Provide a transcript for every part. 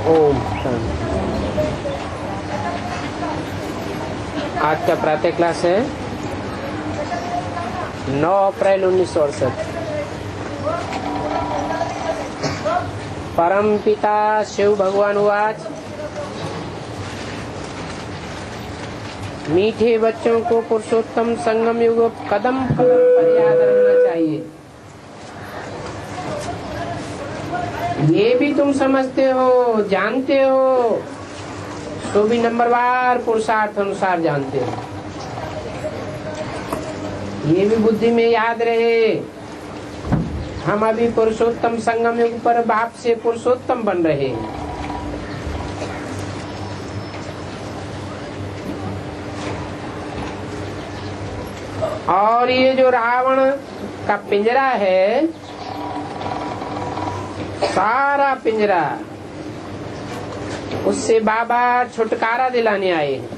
ओम शांति। आज का प्रातः क्लास है 9 अप्रैल 1968। परम पिता शिव भगवान उवाच, मीठे बच्चों को पुरुषोत्तम संगम युग कदम कदम पर याद रखना चाहिए। ये भी तुम समझते हो, जानते हो, तो भी नंबरवार पुरुषार्थ अनुसार जानते हो। ये भी बुद्धि में याद रहे, हम अभी पुरुषोत्तम संगम युग पर बाप से पुरुषोत्तम बन रहे हैं। और ये जो रावण का पिंजरा है, सारा पिंजरा, उससे बाबा छुटकारा दिलाने आए हैं।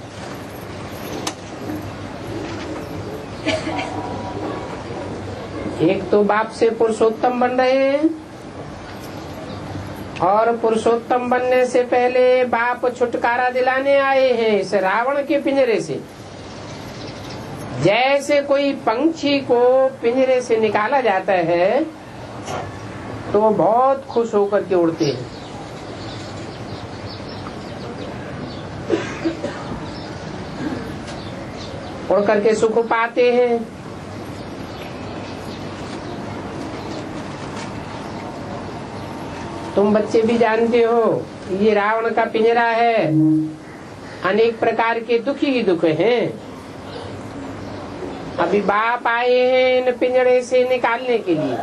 एक तो बाप से पुरुषोत्तम बन रहे हैं, और पुरुषोत्तम बनने से पहले बाप छुटकारा दिलाने आए हैं इस रावण के पिंजरे से। जैसे कोई पंछी को पिंजरे से निकाला जाता है तो वो बहुत खुश होकर के उड़ते हैं। उड़ करके सुख पाते हैं। तुम बच्चे भी जानते हो, ये रावण का पिंजरा है, अनेक प्रकार के दुखी ही दुख हैं। अभी बाप आए हैं इन पिंजरे से निकालने के लिए।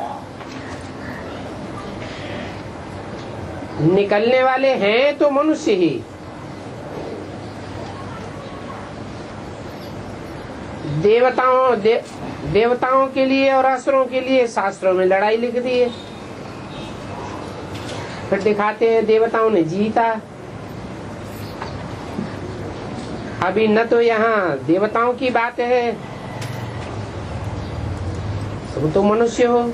निकलने वाले हैं तो मनुष्य ही। देवताओं के लिए और असुरों के लिए शास्त्रों में लड़ाई लिख दी है। फिर दिखाते हैं देवताओं ने जीता। अभी न तो यहाँ देवताओं की बात है, तुम तो मनुष्य हो।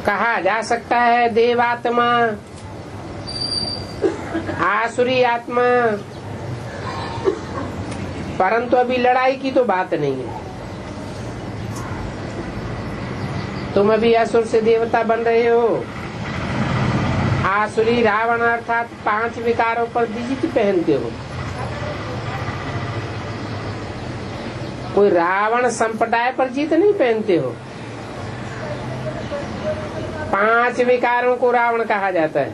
कहा जा सकता है देवात्मा, आसुरी आत्मा, परंतु अभी लड़ाई की तो बात नहीं है। तुम अभी असुर से देवता बन रहे हो। आसुरी रावण अर्थात 5 विकारों पर जीत पहनते हो। कोई रावण संप्रदाय पर जीत नहीं पहनते हो। 5 विकारों को रावण कहा जाता है।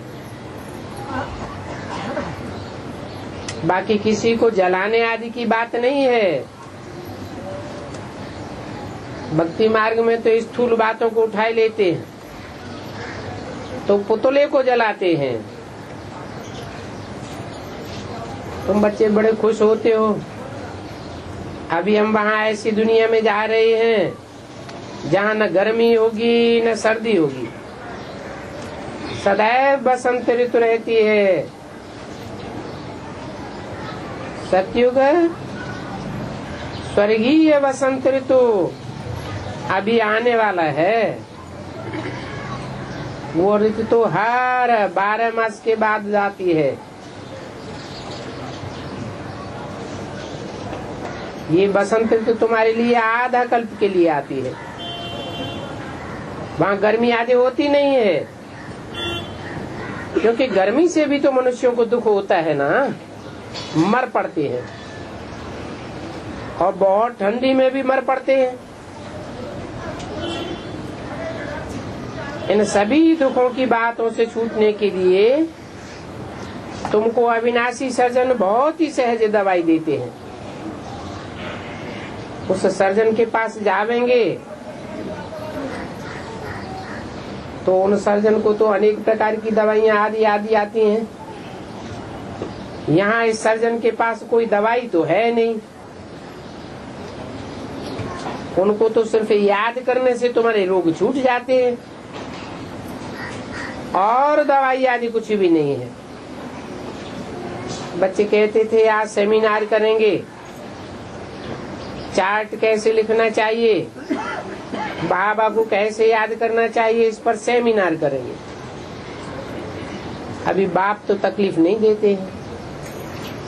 बाकी किसी को जलाने आदि की बात नहीं है। भक्ति मार्ग में तो स्थूल बातों को उठाए लेते हैं, तो पुतले को जलाते हैं। तुम बच्चे बड़े खुश होते हो। अभी हम वहाँ ऐसी दुनिया में जा रहे हैं जहाँ न गर्मी होगी न सर्दी होगी, सदैव बसंत ऋतु रहती है। सतयुग स्वर्गीय बसंत ऋतु अभी आने वाला है। वो ऋतु तो हर 12 मास के बाद जाती है। ये बसंत ऋतु तुम्हारे लिए आधा कल्प के लिए आती है। वहाँ गर्मी आदि होती नहीं है, क्योंकि गर्मी से भी तो मनुष्यों को दुख होता है ना, मर पड़ते हैं। और बहुत ठंडी में भी मर पड़ते हैं। इन सभी दुखों की बातों से छूटने के लिए तुमको अविनाशी सर्जन बहुत ही सहज दवाई देते हैं। उस सर्जन के पास जावेंगे तो उन सर्जन को तो अनेक प्रकार की दवाइयां आदि आदि आती हैं। यहाँ इस सर्जन के पास कोई दवाई तो है नहीं। उनको तो सिर्फ याद करने से तुम्हारे रोग छूट जाते हैं, और दवाई आदि कुछ भी नहीं है। बच्चे कहते थे आज सेमिनार करेंगे, चार्ट कैसे लिखना चाहिए, बाबा को कैसे याद करना चाहिए, इस पर सेमिनार करेंगे। अभी बाप तो तकलीफ नहीं देते हैं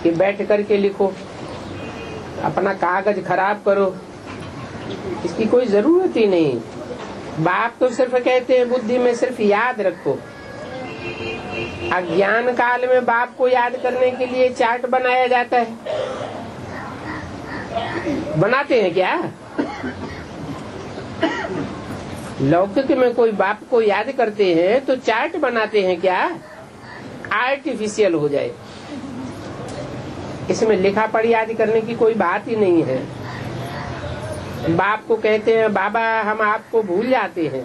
कि बैठ करके लिखो, अपना कागज खराब करो, इसकी कोई जरूरत ही नहीं। बाप तो सिर्फ कहते हैं बुद्धि में सिर्फ याद रखो। अज्ञान काल में बाप को याद करने के लिए चार्ट बनाया जाता है, बनाते हैं क्या? लौकिक में कोई बाप को याद करते हैं तो चार्ट बनाते हैं क्या? आर्टिफिशियल हो जाए, इसमें लिखा पढ़ याद करने की कोई बात ही नहीं है। बाप को कहते हैं बाबा हम आपको भूल जाते हैं,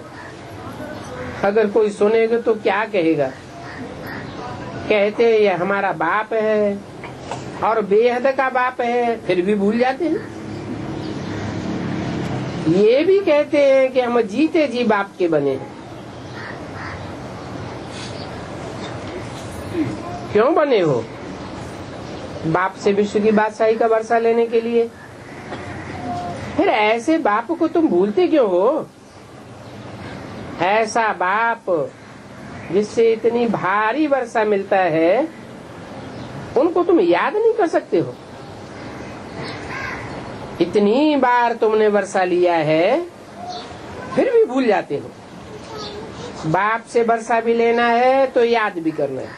अगर कोई सुनेगा तो क्या कहेगा? कहते हैं ये हमारा बाप है और बेहद का बाप है, फिर भी भूल जाते हैं। ये भी कहते हैं कि हम जीते जी बाप के बने हैं। क्यों बने हो? बाप से विश्व की बादशाही का वर्षा लेने के लिए। फिर ऐसे बाप को तुम भूलते क्यों हो? ऐसा बाप जिससे इतनी भारी वर्षा मिलता है, उनको तुम याद नहीं कर सकते हो? इतनी बार तुमने वर्षा लिया है, फिर भी भूल जाते हो। बाप से वर्षा भी लेना है तो याद भी करना है,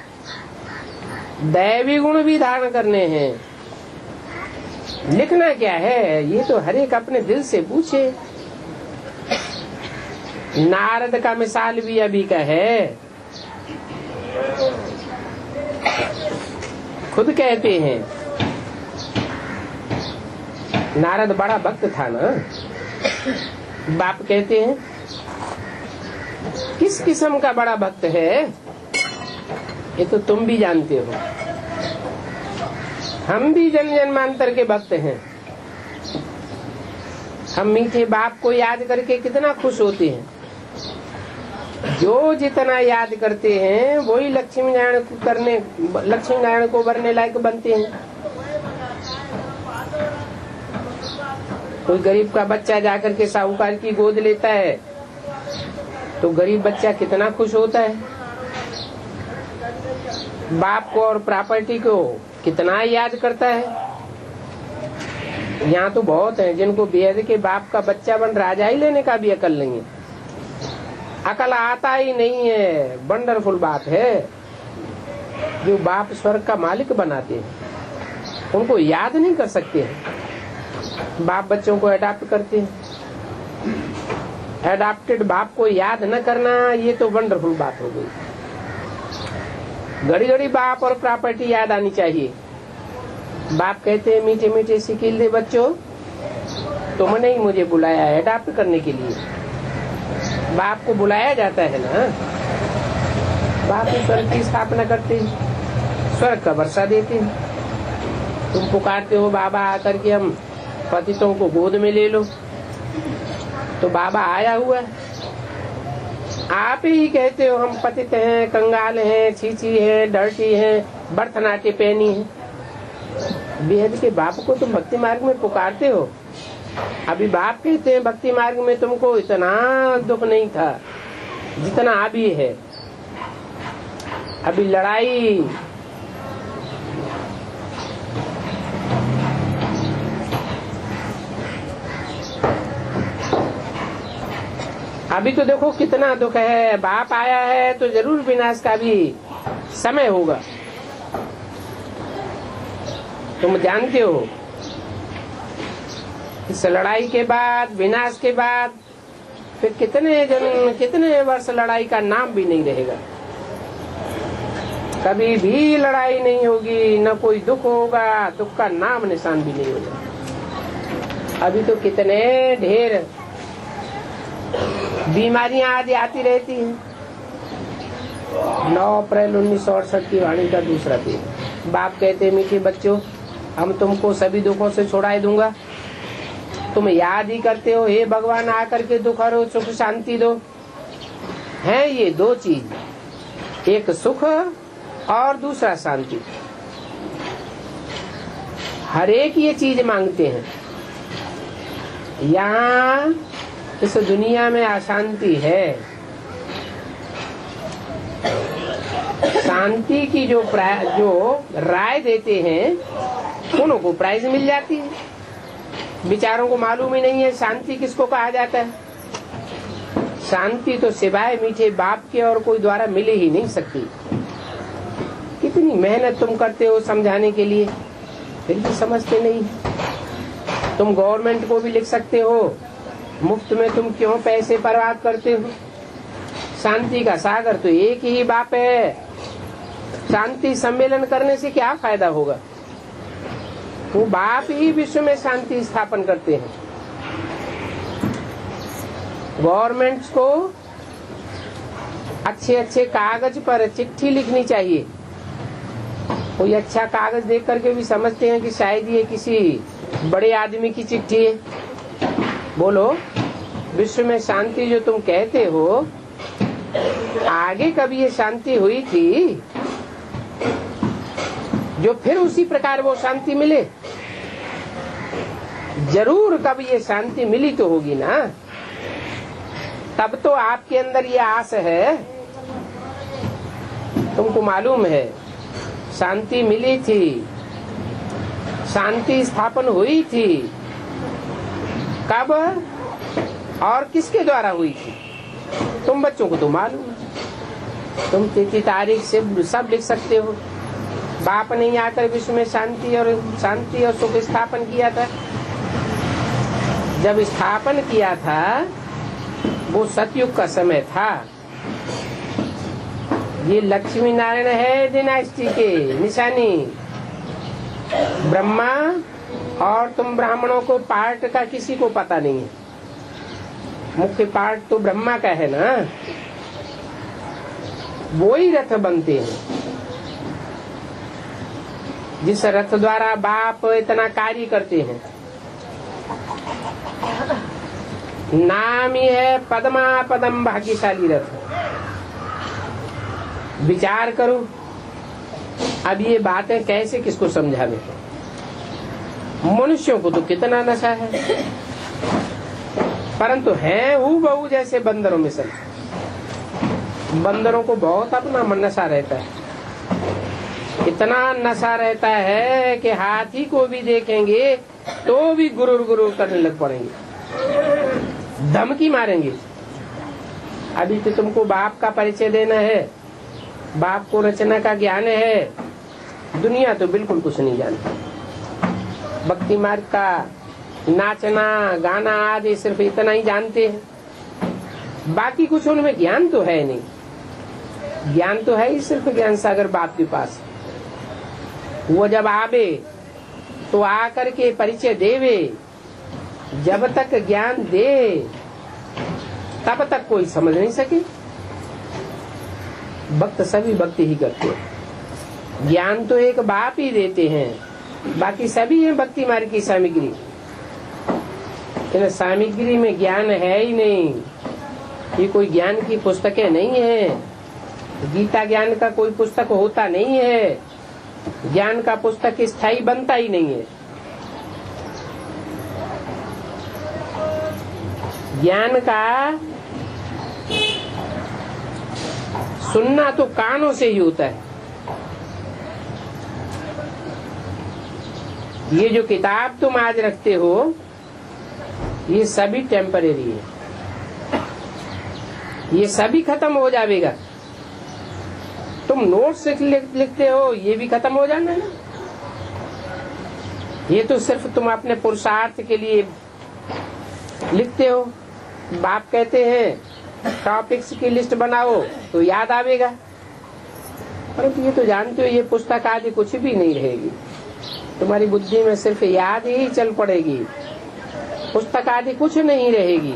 दैवी गुण भी धारण करने हैं। लिखना क्या है ये तो हर एक अपने दिल से पूछे। नारद का मिसाल भी अभी का है, खुद कहते हैं। नारद बड़ा भक्त था ना। बाप कहते हैं किस किस्म का बड़ा भक्त है ये तो तुम भी जानते हो। हम भी जन्म जन्मांतर के भक्त हैं। हम मीठे बाप को याद करके कितना खुश होते हैं। जो जितना याद करते हैं वही लक्ष्मी नारायण को वरने लायक बनते हैं। कोई गरीब का बच्चा जाकर के साहूकार की गोद लेता है तो गरीब बच्चा कितना खुश होता है। बाप को और प्रॉपर्टी को कितना याद करता है। यहाँ तो बहुत है जिनको बेहद के बाप का बच्चा बन राजा ही लेने का भी अकल नहीं है। अकल आता ही नहीं है। वंडरफुल बात है जो बाप स्वर्ग का मालिक बनाते हैं, उनको याद नहीं कर सकते हैं। बाप बच्चों को अडॉप्ट करते हैं। अडॉप्टेड बाप को याद न करना ये तो वंडरफुल बात हो गई। घड़ी घड़ी बाप और प्रॉपर्टी याद आनी चाहिए। बाप कहते हैं मीठे मीठे सिकील दे बच्चों, तुमने ही मुझे बुलाया है अडॉप्ट करने के लिए। बाप को बुलाया जाता है ना। बाप स्वर्ग की स्थापना करते हैं, स्वर्ग का वर्षा देते हैं। तुम पुकारते हो बाबा आकर के हम पतितों को गोद में ले लो, तो बाबा आया हुआ है। आप ही कहते हो हम पतित हैं, कंगाल हैं, छीछी हैं, डर्टी हैं, बर्थनाटे पहनी हैं। बेहद के बाप को तुम भक्ति मार्ग में पुकारते हो। अभी बाप कहते हैं भक्ति मार्ग में तुमको इतना दुख नहीं था जितना अभी है। अभी लड़ाई अभी तो देखो कितना दुख है। बाप आया है तो जरूर विनाश का भी समय होगा, तुम जानते हो। इस लड़ाई के बाद, विनाश के बाद फिर कितने जन्म, कितने वर्ष लड़ाई का नाम भी नहीं रहेगा। कभी भी लड़ाई नहीं होगी, न कोई दुख होगा, दुख का नाम निशान भी नहीं होगा। अभी तो कितने ढेर बीमारियां आदि आती रहती हैं। 9 अप्रैल 1968 की वाणी का दूसरा पेज। बाप कहते हैं मीठे बच्चों हम तुमको सभी दुखों से छुड़ाए दूंगा। तुम याद ही करते हो हे भगवान आकर के दुख और सुख शांति दो। है ये दो चीज, एक सुख और दूसरा शांति। हर एक ये चीज मांगते हैं। यहाँ इस दुनिया में अशांति है, शांति की जो राय देते हैं उनको को प्राइज मिल जाती है। विचारों को मालूम ही नहीं है शांति किसको कहा जाता है। शांति तो सिवाय मीठे बाप के और कोई द्वारा मिले ही नहीं सकती। कितनी मेहनत तुम करते हो समझाने के लिए, फिर भी समझते नहीं। तुम गवर्नमेंट को भी लिख सकते हो, मुफ्त में तुम क्यों पैसे बर्बाद करते हो। शांति का सागर तो एक ही बाप है। शांति सम्मेलन करने से क्या फायदा होगा। वो बाप ही विश्व में शांति स्थापन करते हैं। गवर्नमेंट्स को अच्छे अच्छे कागज पर चिट्ठी लिखनी चाहिए। कोई अच्छा कागज देख करके भी समझते हैं कि शायद ये किसी बड़े आदमी की चिट्ठी है। बोलो, विश्व में शांति जो तुम कहते हो, आगे कभी ये शांति हुई थी जो फिर उसी प्रकार वो शांति मिले? जरूर कभी ये शांति मिली तो होगी ना। तब तो आपके अंदर ये आस है। तुमको मालूम है शांति मिली थी, शांति स्थापन हुई थी। कब और किसके द्वारा हुई थी? तुम बच्चों को तो मालूम है। तुम तिथि तारीख से सब लिख सकते हो। बाप ने आकर विश्व में शांति और सुख स्थापन किया था। जब स्थापन किया था वो सतयुग का समय था। ये लक्ष्मी नारायण है डिनास्टी के निशानी। ब्रह्मा और तुम ब्राह्मणों को पार्ट का किसी को पता नहीं है। मुख्य पार्ट तो ब्रह्मा का है ना। वो ही रथ बनते हैं जिस रथ द्वारा बाप इतना कार्य करते हैं। नाम ही है पद्मा पदम भाग्यशाली रथ। विचार करो, अब ये बातें कैसे किसको समझावे। मनुष्यों को तो कितना नशा है, परंतु है हूबहू जैसे बंदरों में सब। बंदरों को बहुत अपना नशा रहता है। इतना नशा रहता है कि हाथी को भी देखेंगे तो भी गुरुर गुरुर करने लग पड़ेंगे, धमकी मारेंगे। अभी तो तुमको बाप का परिचय देना है, बाप को रचना का ज्ञान है। दुनिया तो बिल्कुल कुछ नहीं जानती। भक्ति मार्ग का नाचना गाना आदि सिर्फ इतना ही जानते हैं। बाकी कुछ उनमें ज्ञान तो है नहीं। ज्ञान तो है ही सिर्फ ज्ञान सागर बाप के पास। वो जब आवे तो आकर के परिचय देवे। जब तक ज्ञान दे तब तक कोई समझ नहीं सके। भक्त सभी भक्ति ही करते हैं। ज्ञान तो एक बाप ही देते हैं, बाकी सभी है भक्ति मार्ग की सामग्री। सामग्री में ज्ञान है ही नहीं। ये कोई ज्ञान की पुस्तकें नहीं है। गीता ज्ञान का कोई पुस्तक होता नहीं है। ज्ञान का पुस्तक स्थायी बनता ही नहीं है। ज्ञान का सुनना तो कानों से ही होता है। ये जो किताब तुम आज रखते हो ये सभी टेम्परेरी है। ये सभी खत्म हो जाएगा। तुम नोट्स लिखते हो ये भी खत्म हो जाना है। ये तो सिर्फ तुम अपने पुरुषार्थ के लिए लिखते हो। बाप कहते हैं टॉपिक्स की लिस्ट बनाओ तो याद आवेगा, परंतु ये तो जानते हो ये पुस्तक आदि कुछ भी नहीं रहेगी। तुम्हारी बुद्धि में सिर्फ याद ही चल पड़ेगी, पुस्तक आदि कुछ नहीं रहेगी।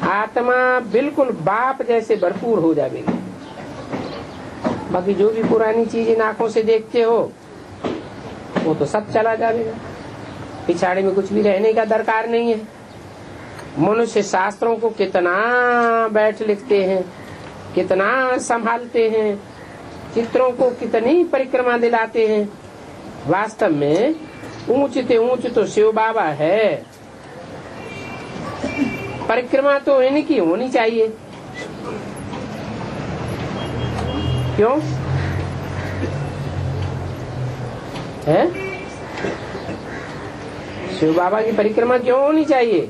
आत्मा बिल्कुल बाप जैसे भरपूर हो जाएगी। बाकी जो भी पुरानी चीज इन आंखों से देखते हो वो तो सब चला जाएगा। पिछाड़ी में कुछ भी रहने का दरकार नहीं है। मनुष्य शास्त्रों को कितना बैठ लिखते हैं, कितना संभालते हैं, चित्रों को कितनी परिक्रमा दिलाते हैं। वास्तव में ऊंच ते ऊंच तो शिव बाबा है। परिक्रमा तो इनकी होनी चाहिए। क्यों? है? शिव बाबा की परिक्रमा क्यों होनी चाहिए?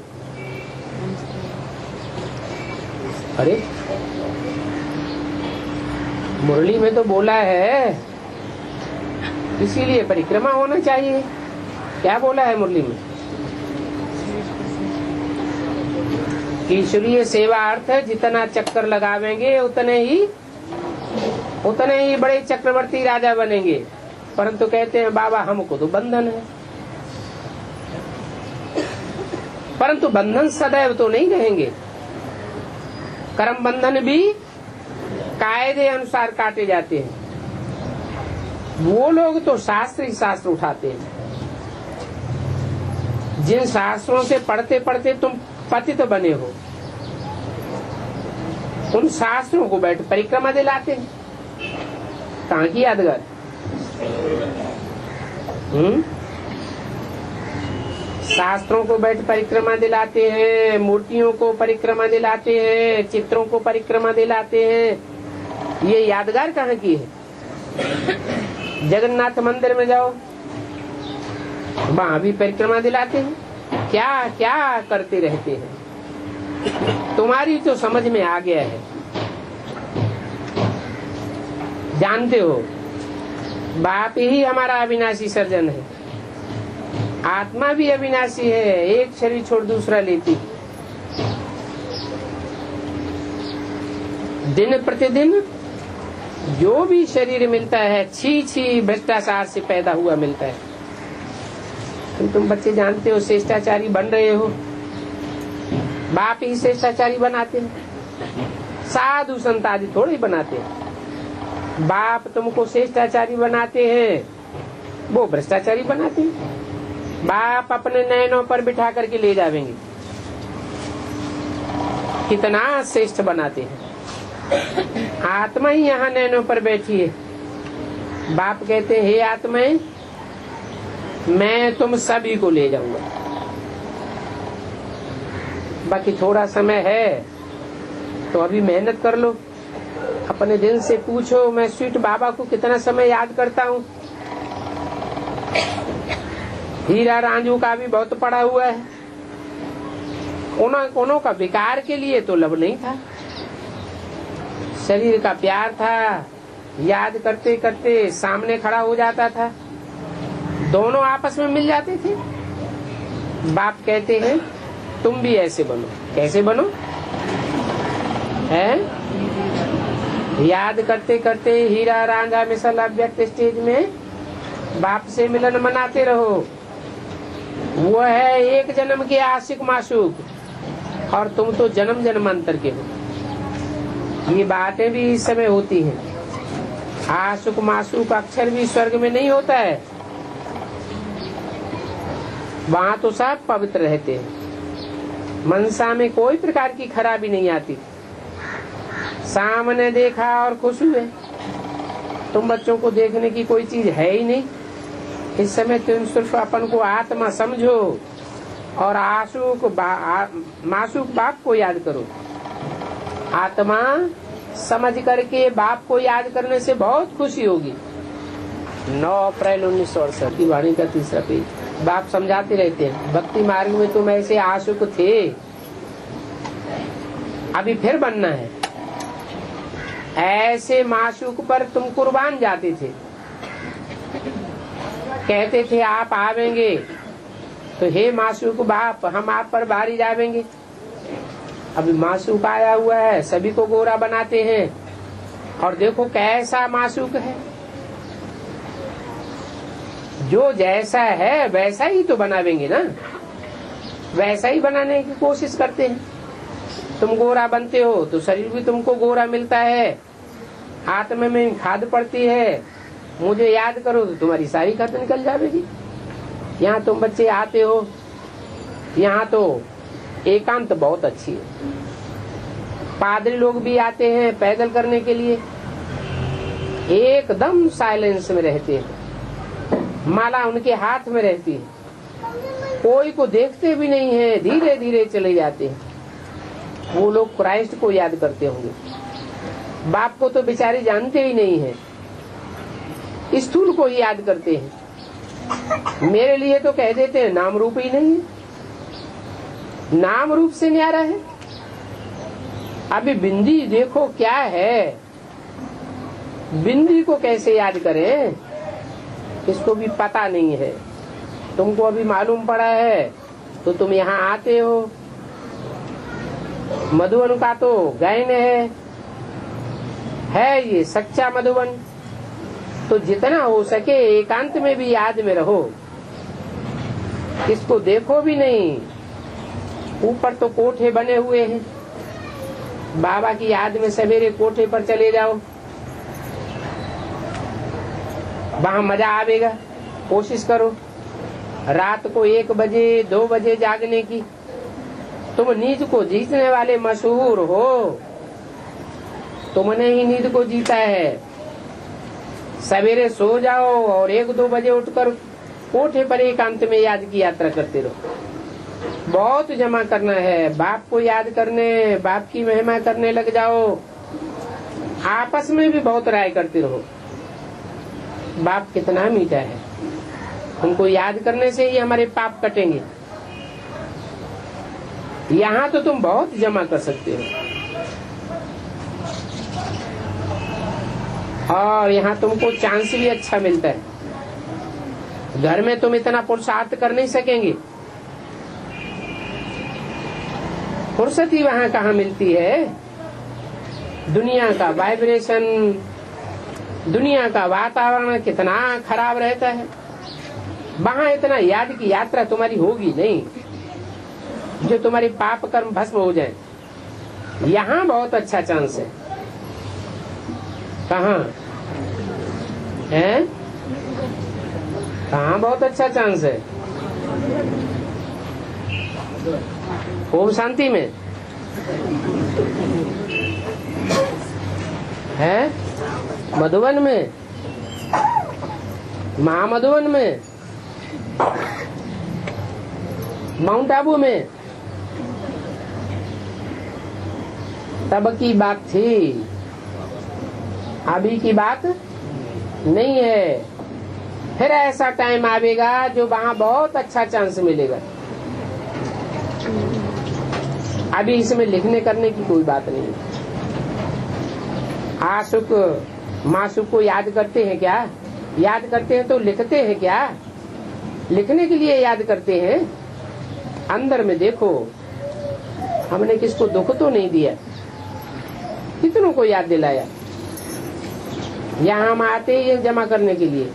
अरे मुरली में तो बोला है इसीलिए परिक्रमा होना चाहिए। क्या बोला है मुरली में? ईश्वरीय सेवा अर्थ है जितना चक्कर लगावेंगे उतने ही बड़े चक्रवर्ती राजा बनेंगे। परंतु कहते हैं बाबा हमको तो बंधन है। परंतु बंधन सदैव तो नहीं रहेंगे। कर्म बंधन भी कायदे अनुसार काटे जाते हैं। वो लोग तो शास्त्र ही शास्त्र उठाते हैं। जिन शास्त्रों से पढ़ते पढ़ते तुम पतित बने हो, उन शास्त्रों को बैठ परिक्रमा दिलाते हैं। कहाँ की यादगार? शास्त्रों को बैठ परिक्रमा दिलाते हैं, मूर्तियों को परिक्रमा दिलाते हैं, चित्रों को परिक्रमा दिलाते हैं। ये यादगार कहाँ की है? जगन्नाथ मंदिर में जाओ, वहाँ भी परिक्रमा दिलाते हैं। क्या क्या करते रहते हैं। तुम्हारी तो समझ में आ गया है। जानते हो बाप ही हमारा अविनाशी सर्जन है। आत्मा भी अविनाशी है, एक शरीर छोड़ दूसरा लेती। दिन प्रतिदिन जो भी शरीर मिलता है छी छी भ्रष्टाचार से पैदा हुआ मिलता है। तुम बच्चे जानते हो श्रेष्ठाचारी बन रहे हो। बाप ही श्रेष्ठाचारी बनाते हैं, साधु संत आदि थोड़े ही बनाते हैं। बाप तुमको श्रेष्ठाचारी बनाते हैं, वो भ्रष्टाचारी बनाते हैं। बाप अपने नैनों पर बिठा करके ले जाएंगे, कितना श्रेष्ठ बनाते हैं। आत्मा ही यहाँ नैनों पर बैठी है। बाप कहते हैं हे आत्माएं, मैं तुम सभी को ले जाऊंगा। बाकी थोड़ा समय है तो अभी मेहनत कर लो। अपने दिल से पूछो, मैं स्वीट बाबा को कितना समय याद करता हूँ। हीरा रांझू का भी बहुत पड़ा हुआ है। उन्हों का विकार के लिए तो लब नहीं था, शरीर का प्यार था। याद करते करते सामने खड़ा हो जाता था, दोनों आपस में मिल जाते थे। बाप कहते हैं तुम भी ऐसे बनो। कैसे बनो है? याद करते करते हीरा रांझा मिसल अव्यक्त स्टेज में बाप से मिलन मनाते रहो। वो है एक जन्म के आशिक माशूक, और तुम तो जन्म जन्मांतर के हो। ये बातें भी इस समय होती हैं। आशिक माशूक अक्षर भी स्वर्ग में नहीं होता है। वहाँ तो सब पवित्र रहते हैं। मनसा में कोई प्रकार की खराबी नहीं आती। सामने देखा और खुश हुए। तुम बच्चों को देखने की कोई चीज है ही नहीं। इस समय तुम सिर्फ अपन को आत्मा समझो और मासूक बाप को याद करो। आत्मा समझ करके बाप को याद करने से बहुत खुशी होगी। 9 अप्रैल 1968 की वाणी का 3रा पेज। बाप समझाते रहते हैं भक्ति मार्ग में तुम ऐसे आशुक थे, अभी फिर बनना है। ऐसे माशूक पर तुम कुर्बान जाते थे। कहते थे आप आवेंगे तो हे माशूक बाप हम आप पर भारी जावेंगे। अभी माशूक आया हुआ है, सभी को गोरा बनाते हैं, और देखो कैसा माशूक है। जो जैसा है वैसा ही तो बनावेंगे ना, वैसा ही बनाने की कोशिश करते हैं। तुम गोरा बनते हो तो शरीर भी तुमको गोरा मिलता है। आत्मा में खाद पड़ती है, मुझे याद करो तो तुम्हारी सारी खाद निकल जाएगी। यहाँ तुम बच्चे आते हो, यहाँ तो एकांत बहुत अच्छी है। पादरी लोग भी आते हैं पैदल करने के लिए, एकदम साइलेंस में रहते हैं। माला उनके हाथ में रहती है, कोई को देखते भी नहीं है, धीरे धीरे चले जाते हैं। वो लोग क्राइस्ट को याद करते होंगे। बाप को तो बेचारे जानते ही नहीं है, स्थूल को ही याद करते हैं। मेरे लिए तो कह देते हैं नाम रूप ही नहीं है, नाम रूप से न्यारा है। अभी बिंदी देखो क्या है, बिंदी को कैसे याद करें, इसको भी पता नहीं है। तुमको अभी मालूम पड़ा है तो तुम यहाँ आते हो। मधुवन का तो गायन है ये सच्चा मधुवन। तो जितना हो सके एकांत में भी याद में रहो, इसको देखो भी नहीं। ऊपर तो कोठे बने हुए हैं, बाबा की याद में सवेरे कोठे पर चले जाओ, वहां मजा आवेगा। कोशिश करो रात को 1 बजे 2 बजे जागने की। तुम नींद को जीतने वाले मशहूर हो, तुमने ही नींद को जीता है। सवेरे सो जाओ और 1-2 बजे उठकर कोठे पर एकांत में याद की यात्रा करते रहो। बहुत जमा करना है, बाप को याद करने, बाप की महिमा करने लग जाओ। आपस में भी बहुत राय करते रहो, बाप कितना मीठा है, उनको याद करने से ही हमारे पाप कटेंगे। यहाँ तो तुम बहुत जमा कर सकते हो, और यहाँ तुमको चांस भी अच्छा मिलता है। घर में तुम इतना पुरुषार्थ कर नहीं सकेंगे, फुर्सत ही वहाँ कहाँ मिलती है। दुनिया का वाइब्रेशन, दुनिया का वातावरण कितना खराब रहता है, वहाँ इतना याद की यात्रा तुम्हारी होगी नहीं जो तुम्हारी पाप कर्म भस्म हो जाए। यहाँ बहुत अच्छा चांस है। कहाँ है? कहाँ बहुत अच्छा चांस है? ओम शांति में है, मधुवन में, महामधुवन में, माउंट आबू में। तब की बात थी, अभी की बात नहीं है। फिर ऐसा टाइम आवेगा जो वहाँ बहुत अच्छा चांस मिलेगा। अभी इसमें लिखने करने की कोई बात नहीं। आशुक माशुक को याद करते हैं क्या? याद करते हैं तो लिखते हैं क्या? लिखने के लिए याद करते हैं। अंदर में देखो, हमने किसको दुख तो नहीं दिया, कितनों को याद दिलाया। यहाँ हम आते हैं जमा करने के लिए,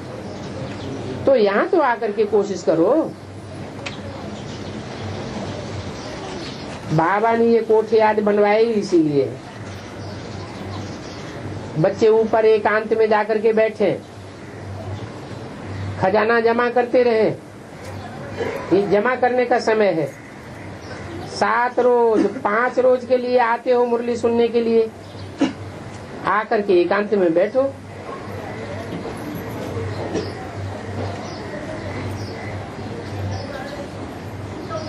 तो यहाँ तो आकर के कोशिश करो। बाबा ने ये कोठे याद बनवाए इसीलिए। बच्चे ऊपर एकांत में जाकर के बैठे, खजाना जमा करते रहे। ये जमा करने का समय है। 7 रोज 5 रोज के लिए आते हो मुरली सुनने के लिए, आकर के एकांत में बैठो।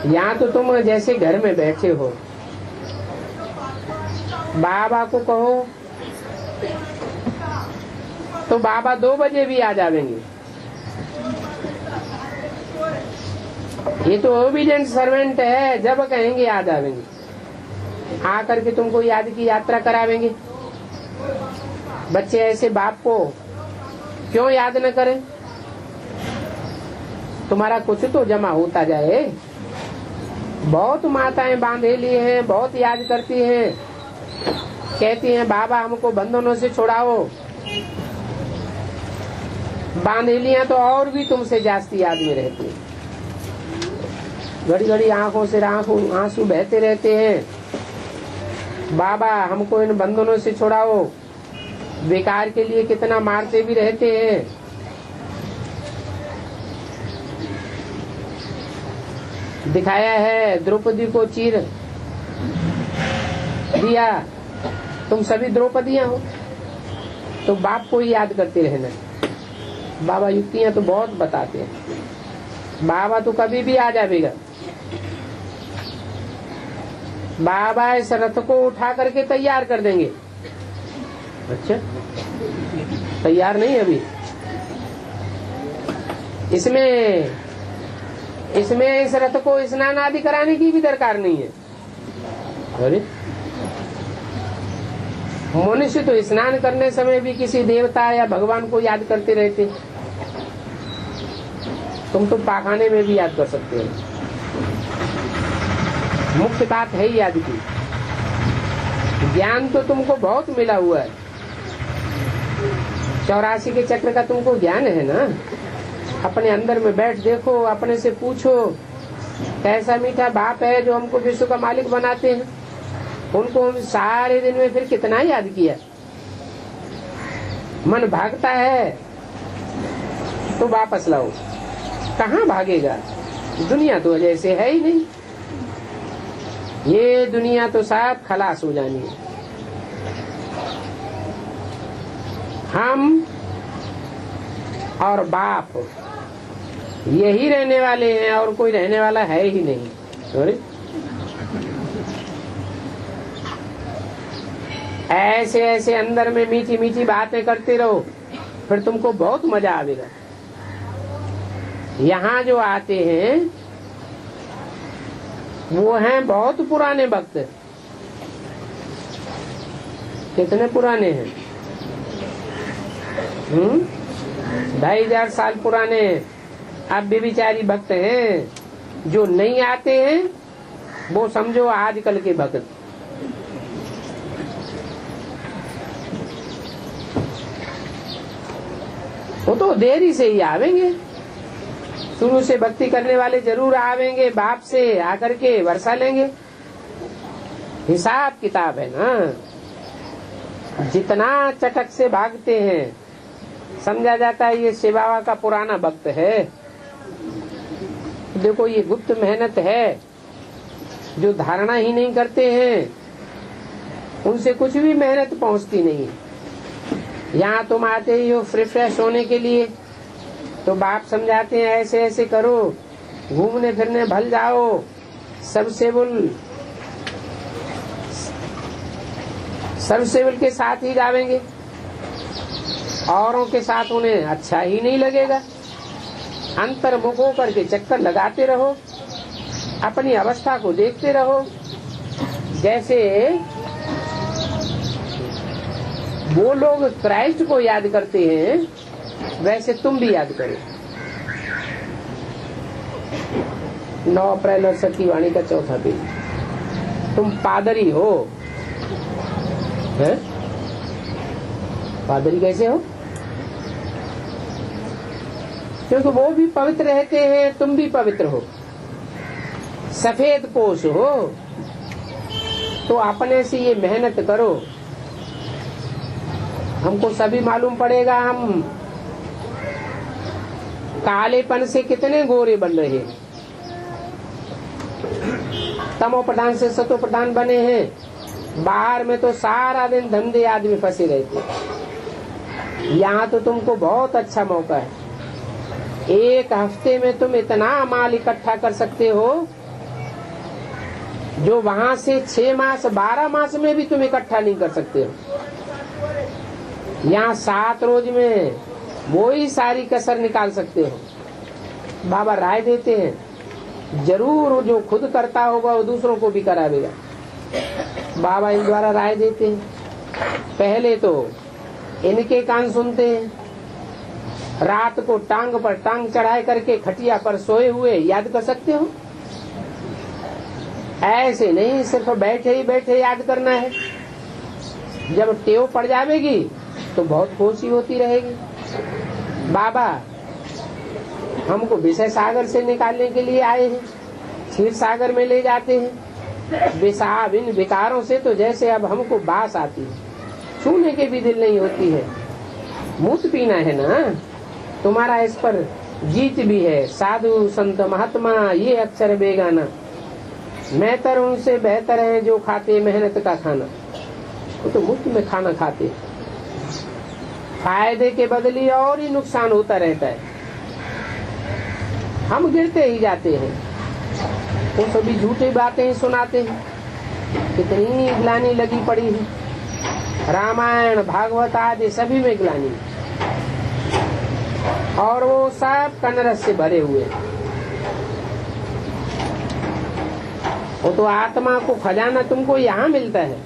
यहाँ तो तुम जैसे घर में बैठे हो, बाबा को कहो तो बाबा 2 बजे भी आ जाएंगे। ये तो ओबीडिएंट सर्वेंट है, जब कहेंगे आ जाएंगे। आकर के तुमको याद की यात्रा करावेंगे। बच्चे ऐसे बाप को क्यों याद न करें? तुम्हारा कुछ तो जमा होता जाए। बहुत माताएं बांधे लिए हैं, बहुत याद करती हैं, कहती हैं बाबा हमको बंधनों से छुड़ाओ। बांधेलियां तो और भी तुमसे जास्ती याद में रहती हैं। घड़ी घड़ी आंखों से आंसू बहते रहते हैं, बाबा हमको इन बंधनों से छुड़ाओ। बेकार के लिए कितना मारते भी रहते हैं। दिखाया है द्रौपदी को चीर दिया, तुम सभी द्रौपदियां हो। तो बाप को ही याद करते रहना। बाबा युक्तियां तो बहुत बताते हैं। बाबा तो कभी भी आ जाएगा। बाबा इस रथ को उठा करके तैयार कर देंगे। अच्छा, तैयार नहीं अभी, इसमें इस रथ को स्नान आदि कराने की भी दरकार नहीं है। अरे मनुष्य तो स्नान करने समय भी किसी देवता या भगवान को याद करते रहते। तुम तो पाखाने में भी याद कर सकते हो। मुख्य बात है ही याद की। ज्ञान तो तुमको बहुत मिला हुआ है। 84 के चक्र का तुमको ज्ञान है ना। अपने अंदर में बैठ देखो, अपने से पूछो कैसा मीठा बाप है जो हमको विश्व का मालिक बनाते हैं। उनको हम सारे दिन में फिर कितना याद किया। मन भागता है तो वापस लाओ। कहाँ भागेगा? दुनिया तो जैसे है ही नहीं। ये दुनिया तो सब खलास हो जानी है। हम और बाप यही रहने वाले हैं और कोई रहने वाला है ही नहीं। सॉरी, ऐसे ऐसे अंदर में मीठी मीठी बातें करते रहो, फिर तुमको बहुत मजा आएगा। यहाँ जो आते हैं वो हैं बहुत पुराने भक्त। कितने पुराने हैं? 2500 साल पुराने अब भी बेचारी भक्त हैं। जो नहीं आते हैं वो समझो आजकल के भक्त। वो तो देरी से ही आवेंगे। शुरू से भक्ति करने वाले जरूर आवेंगे, बाप से आकर के वर्षा लेंगे। हिसाब किताब है ना। जितना चटक से भागते हैं समझा जाता है ये शिव बाबा का पुराना भक्त है। देखो ये गुप्त मेहनत है। जो धारणा ही नहीं करते हैं उनसे कुछ भी मेहनत पहुंचती नहीं है। यहाँ तुम आते ही हो फ्रेश होने के लिए, तो बाप समझाते हैं ऐसे ऐसे करो, घूमने फिरने भल जाओ, सबसे बुल के साथ ही जावेंगे। औरों के साथ उन्हें अच्छा ही नहीं लगेगा। अंतर्मुख होकर के चक्कर लगाते रहो, अपनी अवस्था को देखते रहो। जैसे वो लोग क्राइस्ट को याद करते हैं वैसे तुम भी याद करो। 9 अप्रैल और सती वाणी का 4था पेज। तुम पादरी हो, है? पादरी कैसे हो? क्योंकि वो भी पवित्र रहते हैं, तुम भी पवित्र हो। सफेद पोष हो तो अपने से ये मेहनत करो। हमको सभी मालूम पड़ेगा हम कालेपन से कितने गोरे बन रहे हैं। तमो प्रधान से सतो प्रधान बने हैं। बाहर में तो सारा दिन धंधे आदमी फंसे रहते। यहाँ तो तुमको बहुत अच्छा मौका है। एक हफ्ते में तुम इतना माल इकट्ठा कर सकते हो जो वहाँ से 6 मास 12 मास में भी तुम इकट्ठा नहीं कर सकते हो। यहाँ 7 रोज में वो ही सारी कसर निकाल सकते हो। बाबा राय देते हैं जरूर जो खुद करता होगा वो दूसरों को भी करावेगा। बाबा इन द्वारा राय देते हैं। पहले तो इनके कान सुनते हैं। रात को टांग पर टांग चढ़ाए करके खटिया पर सोए हुए याद कर सकते हो। ऐसे नहीं सिर्फ बैठे ही बैठे याद करना है। जब टेव पड़ जाएगी तो बहुत खुशी होती रहेगी। बाबा हमको विषय सागर से निकालने के लिए आए हैं, क्षीर सागर में ले जाते हैं। विषाब इन विकारों से तो जैसे अब हमको बास आती है, छूने के भी दिल नहीं होती है। मूत पीना है ना, तुम्हारा इस पर जीत भी है। साधु संत महात्मा ये अक्षर बेगाना, मेहतर उनसे बेहतर है जो खाते मेहनत का खाना। वो तो मुफ्त में खाना खाते, फायदे के बदले और ही नुकसान होता रहता है। हम गिरते ही जाते हैं। वो सभी झूठी बातें ही सुनाते हैं। कितनी ग्लानि लगी पड़ी है। रामायण भागवत आदि सभी में ग्लानि। और वो सब कनरस से भरे हुए हैं। वो तो आत्मा को खजाना तुमको यहाँ मिलता है।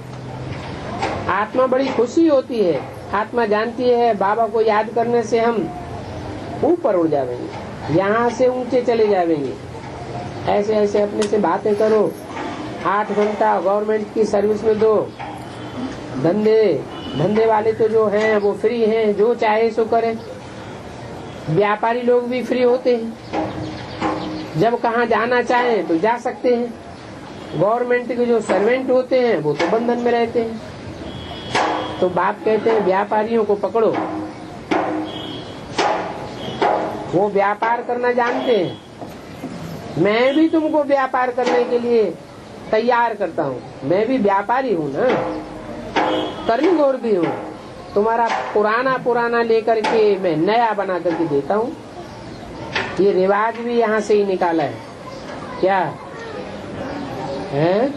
आत्मा बड़ी खुशी होती है। आत्मा जानती है बाबा को याद करने से हम ऊपर उड़ जाएंगे, यहाँ से ऊंचे चले जाएंगे। ऐसे ऐसे अपने से बातें करो। 8 घंटा गवर्नमेंट की सर्विस में दो। धंधे वाले तो जो हैं वो फ्री हैं, जो चाहे सो करें। व्यापारी लोग भी फ्री होते हैं, जब कहाँ जाना चाहें तो जा सकते हैं। गवर्नमेंट के जो सर्वेंट होते हैं वो तो बंधन में रहते हैं। तो बाप कहते हैं व्यापारियों को पकड़ो, वो व्यापार करना जानते हैं। मैं भी तुमको व्यापार करने के लिए तैयार करता हूँ। मैं भी व्यापारी हूँ ना, कर्णगौर भी हूँ। तुम्हारा पुराना लेकर के मैं नया बना करके देता हूँ। ये रिवाज भी यहाँ से ही निकाला है। क्या है?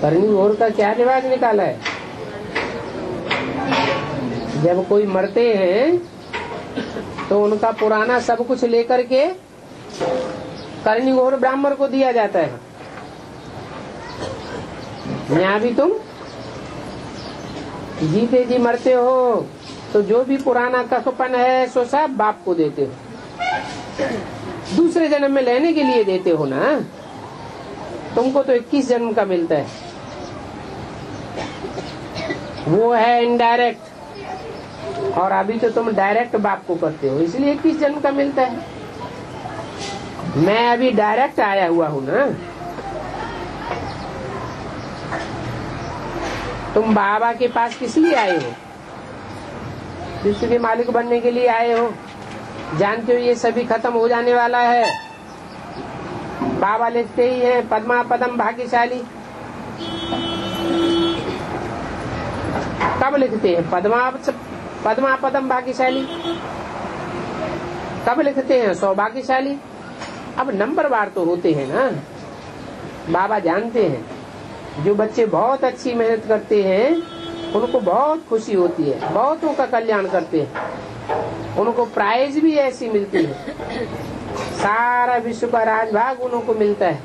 कर्णगौर का क्या रिवाज निकाला है? जब कोई मरते हैं तो उनका पुराना सब कुछ लेकर के कर्णगौर ब्राह्मण को दिया जाता है। यहाँ भी तुम जीते जी मरते हो तो जो भी पुराना कखपन है सो सब बाप को देते हो। दूसरे जन्म में लेने के लिए देते हो ना। तुमको तो 21 जन्म का मिलता है, वो है इनडायरेक्ट। और अभी तो तुम डायरेक्ट बाप को करते हो, इसलिए 21 जन्म का मिलता है। मैं अभी डायरेक्ट आया हुआ हूँ ना। तुम बाबा के पास किस लिए आए हो? विश्व के मालिक बनने के लिए आए हो। जानते हो ये सभी खत्म हो जाने वाला है। बाबा लिखते ही हैं पद्मा पदम भाग्यशाली। कब लिखते हैं पद्मा पदम भाग्यशाली? कब लिखते हैं सौभाग्यशाली? अब नंबर बार तो होते हैं ना। बाबा जानते हैं जो बच्चे बहुत अच्छी मेहनत करते हैं उनको बहुत खुशी होती है, बहुतों का कल्याण करते हैं, उनको प्राइज भी ऐसी मिलती है, सारा विश्व का राजभाग उनको मिलता है।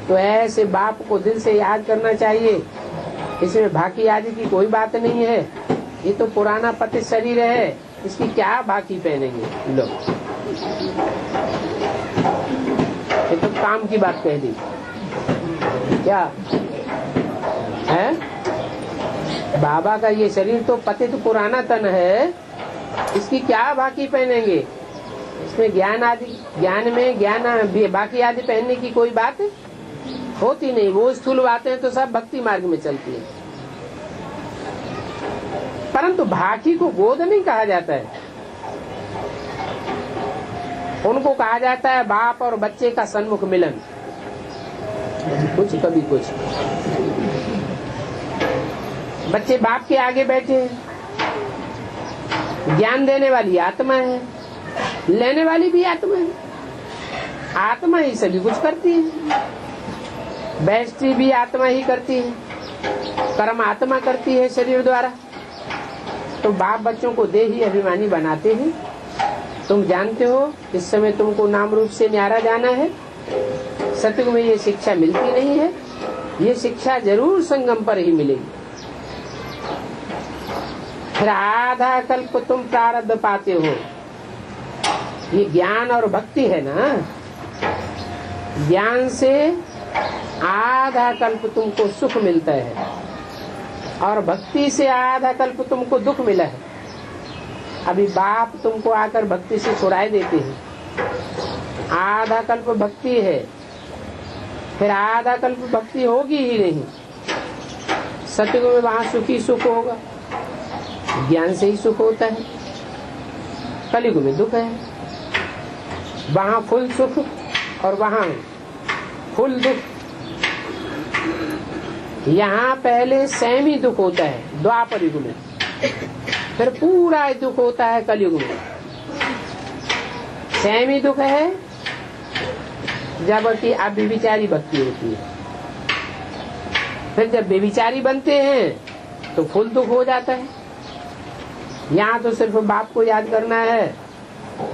तो ऐसे बाप को दिल से याद करना चाहिए। इसमें भाकी आदि की कोई बात नहीं है। ये तो पुराना पतित शरीर है, इसकी क्या भाकी पहनेंगे लोग। ये तो काम की बात कह दी। क्या है? बाबा का ये शरीर तो पतित पुराना तन है, इसकी क्या बाकी पहनेंगे। इसमें ज्ञान बाकी आदि पहनने की कोई बात होती नहीं। वो स्थूल बातें तो सब भक्ति मार्ग में चलती है। परंतु भाकी को गोद नहीं कहा जाता है, उनको कहा जाता है बाप और बच्चे का सन्मुख मिलन। कभी कुछ बच्चे बाप के आगे बैठे हैं। ज्ञान देने वाली आत्मा है, लेने वाली भी आत्मा है। आत्मा ही सभी कुछ करती है। बैष्टि भी आत्मा ही करती है, कर्म आत्मा करती है शरीर द्वारा। तो बाप बच्चों को देही अभिमानी बनाते हैं। तुम जानते हो इस समय तुमको नाम रूप से न्यारा जाना है। सतयुग में ये शिक्षा मिलती नहीं है। ये शिक्षा जरूर संगम पर ही मिलेगी। फिर आधा कल्प तुम प्रारब्ध पाते हो। ये ज्ञान और भक्ति है ना। ज्ञान से आधा कल्प तुमको सुख मिलता है और भक्ति से आधा कल्प तुमको दुख मिला है। अभी बाप तुमको आकर भक्ति से छुड़ाए देते हैं। आधा कल्प भक्ति है, फिर आधा कल्प भक्ति होगी ही नहीं। सतयुग में वहाँ सुखी सुख होगा, ज्ञान से ही सुख होता है। कलयुग में दुख है, वहाँ फुल सुख और वहाँ फुल दुख। यहाँ पहले सेमी दुख होता है द्वापर युग में, फिर पूरा दुख होता है कलयुग में। सेमी दुख है जबकि अब बेविचारी भक्ति होती है। फिर जब बेविचारी बनते हैं तो फुल दुख हो जाता है। यहाँ तो सिर्फ बाप को याद करना है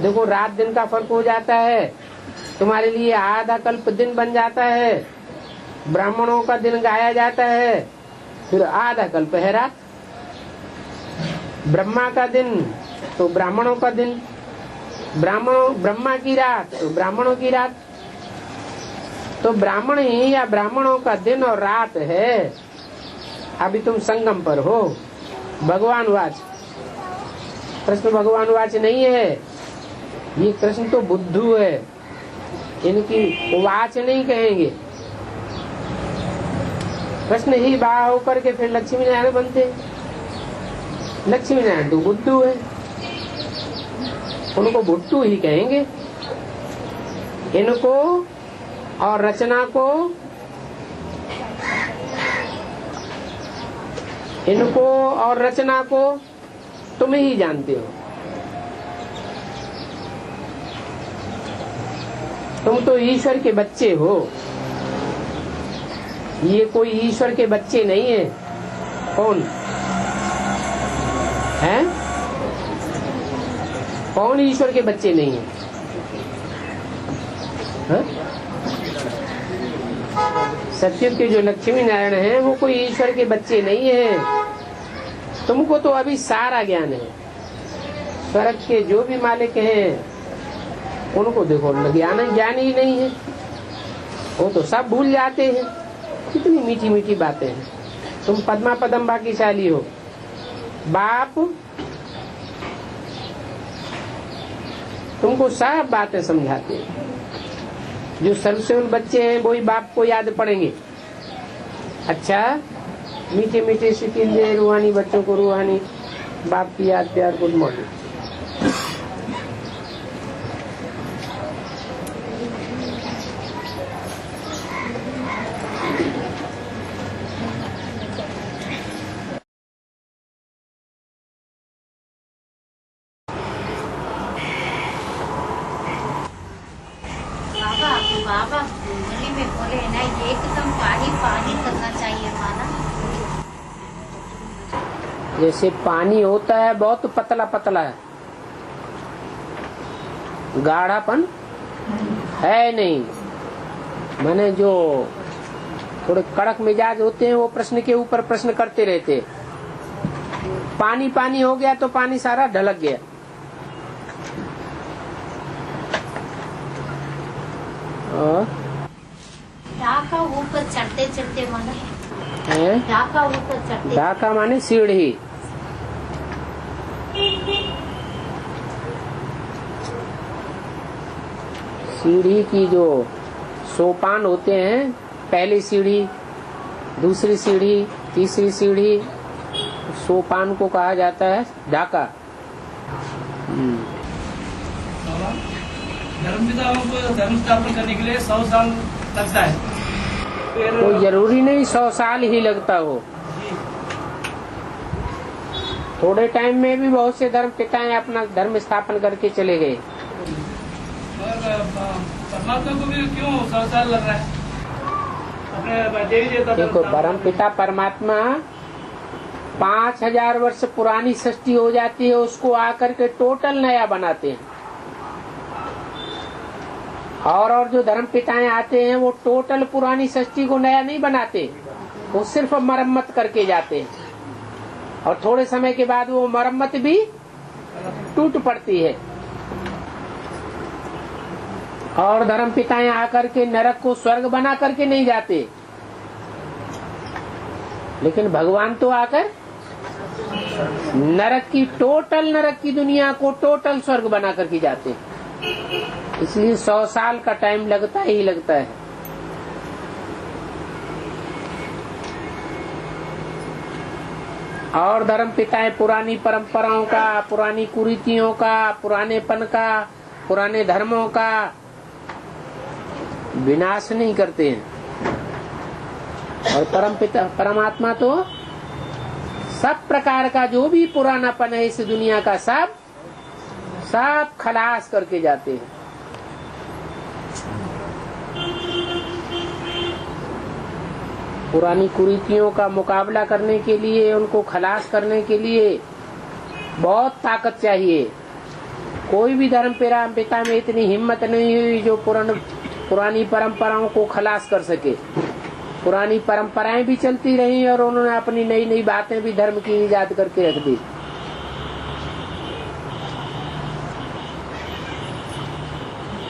देखो रात दिन का फर्क हो जाता है, तुम्हारे लिए आधा कल्प दिन बन जाता है, ब्राह्मणों का दिन गाया जाता है, फिर आधा कल्प है रात। ब्रह्मा का दिन तो ब्राह्मणों का दिन, ब्रह्मा की रात तो ब्राह्मणों की रात। तो ब्राह्मण ही या ब्राह्मणों का दिन और रात है। अभी तुम संगम पर हो। भगवान वाच, कृष्ण भगवान वाच नहीं है, ये कृष्ण तो बुद्धू है, इनकी वाच नहीं कहेंगे। कृष्ण ही बाह होकर के फिर लक्ष्मी नारायण बनते। लक्ष्मी नारायण तो बुद्धू है, उनको भुट्टू ही कहेंगे। इनको और रचना को, इनको और रचना को तुम ही जानते हो। तुम तो ईश्वर के बच्चे हो, ये कोई ईश्वर के बच्चे नहीं है। कौन है? कौन ईश्वर के बच्चे नहीं है? सत्युग के जो लक्ष्मी नारायण हैं वो कोई ईश्वर के बच्चे नहीं है। तुमको तो अभी सारा ज्ञान है। स्वर्ग के जो भी मालिक हैं उनको देखो ज्ञान ही नहीं है, वो तो सब भूल जाते हैं। कितनी मीठी मीठी बातें हैं। तुम पद्मा पदम भाग्यशाली हो। बाप तुमको सब बातें समझाते हैं। जो सर्वसेवल बच्चे हैं वही बाप को याद पड़ेंगे। अच्छा, मीठे मीठे सिकिंदे रूहानी बच्चों को रूहानी बाप की याद प्यार गुड मॉर्निंग। बाबा गली में बोले ना एकदम पानी पानी करना चाहिए माना। जैसे पानी होता है बहुत पतला पतला है, गाढ़ापन है नहीं। मैंने जो थोड़े कड़क मिजाज होते हैं वो प्रश्न के ऊपर प्रश्न करते रहते। पानी पानी हो गया तो पानी सारा ढलक गया। ढाका ऊपर चढ़ते चढ़ते माने ढाका ऊपर चढ़ते। ढाका माने सीढ़ी। सीढ़ी की जो सोपान होते हैं, पहली सीढ़ी, दूसरी सीढ़ी, तीसरी सीढ़ी, सोपान को कहा जाता है ढाका। धर्मपिताओं को धर्म स्थापना करने के लिए 100 साल लगता है। तो जरूरी नहीं 100 साल ही लगता हो। थोड़े टाइम में भी बहुत से धर्म पिताएं अपना धर्म स्थापन करके चले गए। परमात्मा को भी क्यों 100 साल लग रहा है? अपने देवी देवता देखो, परम पिता परमात्मा 5000 वर्ष पुरानी सृष्टि हो जाती है, उसको आकर के टोटल नया बनाते हैं। और जो धर्म पिताएं आते हैं वो टोटल पुरानी सृष्टि को नया नहीं बनाते, वो सिर्फ मरम्मत करके जाते हैं। और थोड़े समय के बाद वो मरम्मत भी टूट पड़ती है। और धर्म पिताएं आकर के नरक को स्वर्ग बना करके नहीं जाते, लेकिन भगवान तो आकर नरक की दुनिया को टोटल स्वर्ग बना करके जाते हैं। इसलिए 100 साल का टाइम लगता ही लगता है। और धर्म पिताएं पुरानी परंपराओं का, पुरानी कुरीतियों का, पुरानेपन का, पुराने धर्मों का विनाश नहीं करते हैं। और परम पिता परमात्मा तो सब प्रकार का जो भी पुरानापन है इस दुनिया का सब खलास करके जाते हैं। पुरानी कुरीतियों का मुकाबला करने के लिए, उनको खलास करने के लिए बहुत ताकत चाहिए। कोई भी धर्म पिता में इतनी हिम्मत नहीं हुई जो पुरानी परंपराओं को खलास कर सके। पुरानी परंपराएं भी चलती रही और उन्होंने अपनी नई नई बातें भी धर्म की ईजाद करके रख दी।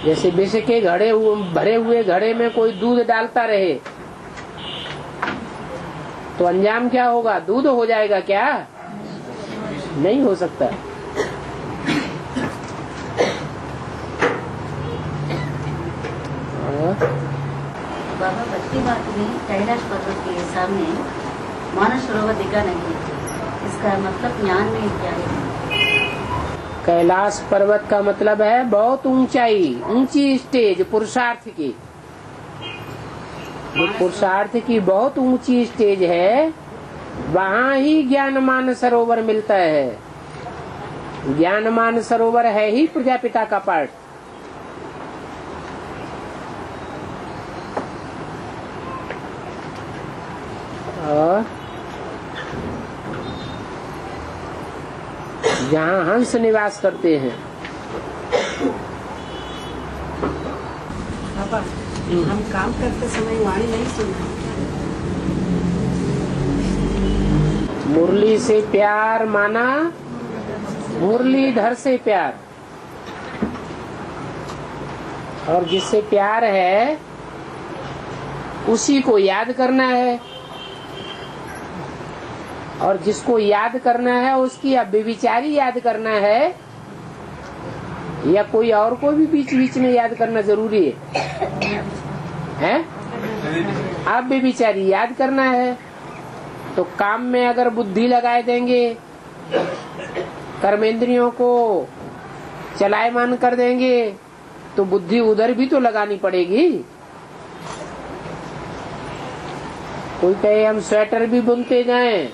जैसे विष के भरे हुए घड़े में कोई दूध डालता रहे तो अंजाम क्या होगा? दूध हो जाएगा क्या? नहीं हो सकता। बाबा भक्ति बात में कैलाश पर्वत के सामने मानस सरोवर दिखा नहीं, इसका मतलब ज्ञान में क्या है? कैलाश पर्वत का मतलब है बहुत ऊंची स्टेज पुरुषार्थ की। जो पुरुषार्थ की बहुत ऊंची स्टेज है वहाँ ही ज्ञानमान सरोवर मिलता है। ज्ञानमान सरोवर है ही प्रजापिता का पार्ट। और जहाँ हंस निवास करते हैं। बाबा, हम काम करते समय वाणी नहीं सुनते। मुरली से प्यार माना मुरलीधर से प्यार, और जिससे प्यार है उसी को याद करना है, और जिसको याद करना है उसकी अव्यभिचारी याद करना है, या कोई और को भी बीच बीच में याद करना जरूरी है? अव्यभिचारी याद करना है। तो काम में अगर बुद्धि लगाए देंगे, कर्मेंद्रियों को चलायमान कर देंगे, तो बुद्धि उधर भी तो लगानी पड़ेगी। कोई कहे हम स्वेटर भी बुनते जाएं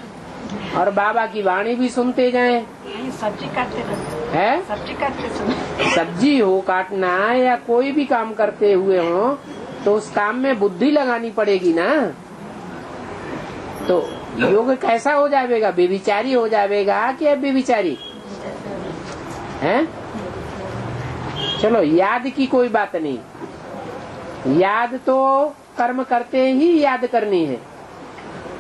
और बाबा की वाणी भी सुनते जाएं। सब्जी काटते है, सब्जी काटते सुनो। सब्जी हो काटना या कोई भी काम करते हुए हो तो उस काम में बुद्धि लगानी पड़ेगी ना। तो योग कैसा हो जाएगा? बेविचारी हो जाएगा कि अव्यभिचारी है? चलो याद की कोई बात नहीं, याद तो कर्म करते ही याद करनी है,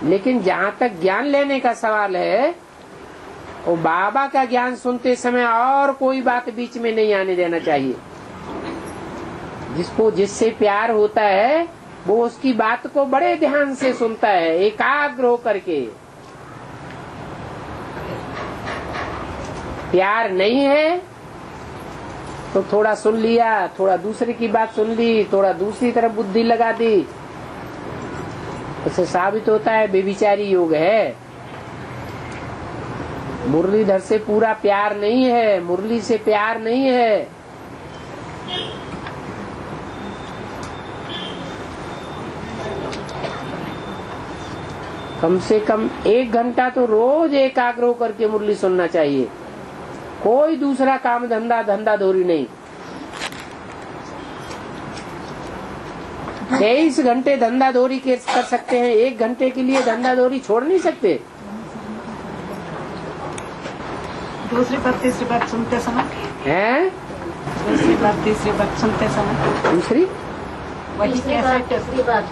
लेकिन जहाँ तक ज्ञान लेने का सवाल है वो बाबा का ज्ञान सुनते समय और कोई बात बीच में नहीं आने देना चाहिए। जिसको जिससे प्यार होता है वो उसकी बात को बड़े ध्यान से सुनता है, एकाग्र होकर के। प्यार नहीं है तो थोड़ा सुन लिया, थोड़ा दूसरे की बात सुन ली, थोड़ा दूसरी तरफ बुद्धि लगा दी, उससे साबित होता है बेविचारी योग है। मुरलीधर से पूरा प्यार नहीं है, मुरली से प्यार नहीं है। कम से कम 1 घंटा तो रोज एकाग्र होकर के मुरली सुनना चाहिए। कोई दूसरा काम धंधा धोरी नहीं। 23 घंटे धंधा धोरी कर सकते हैं, 1 घंटे के लिए धंधा धोरी छोड़ नहीं सकते। दूसरी बात तीसरी बात सुनते समय हैं? दूसरी बात तीसरी बात सुनते समय दूसरी वही तीसरी बात।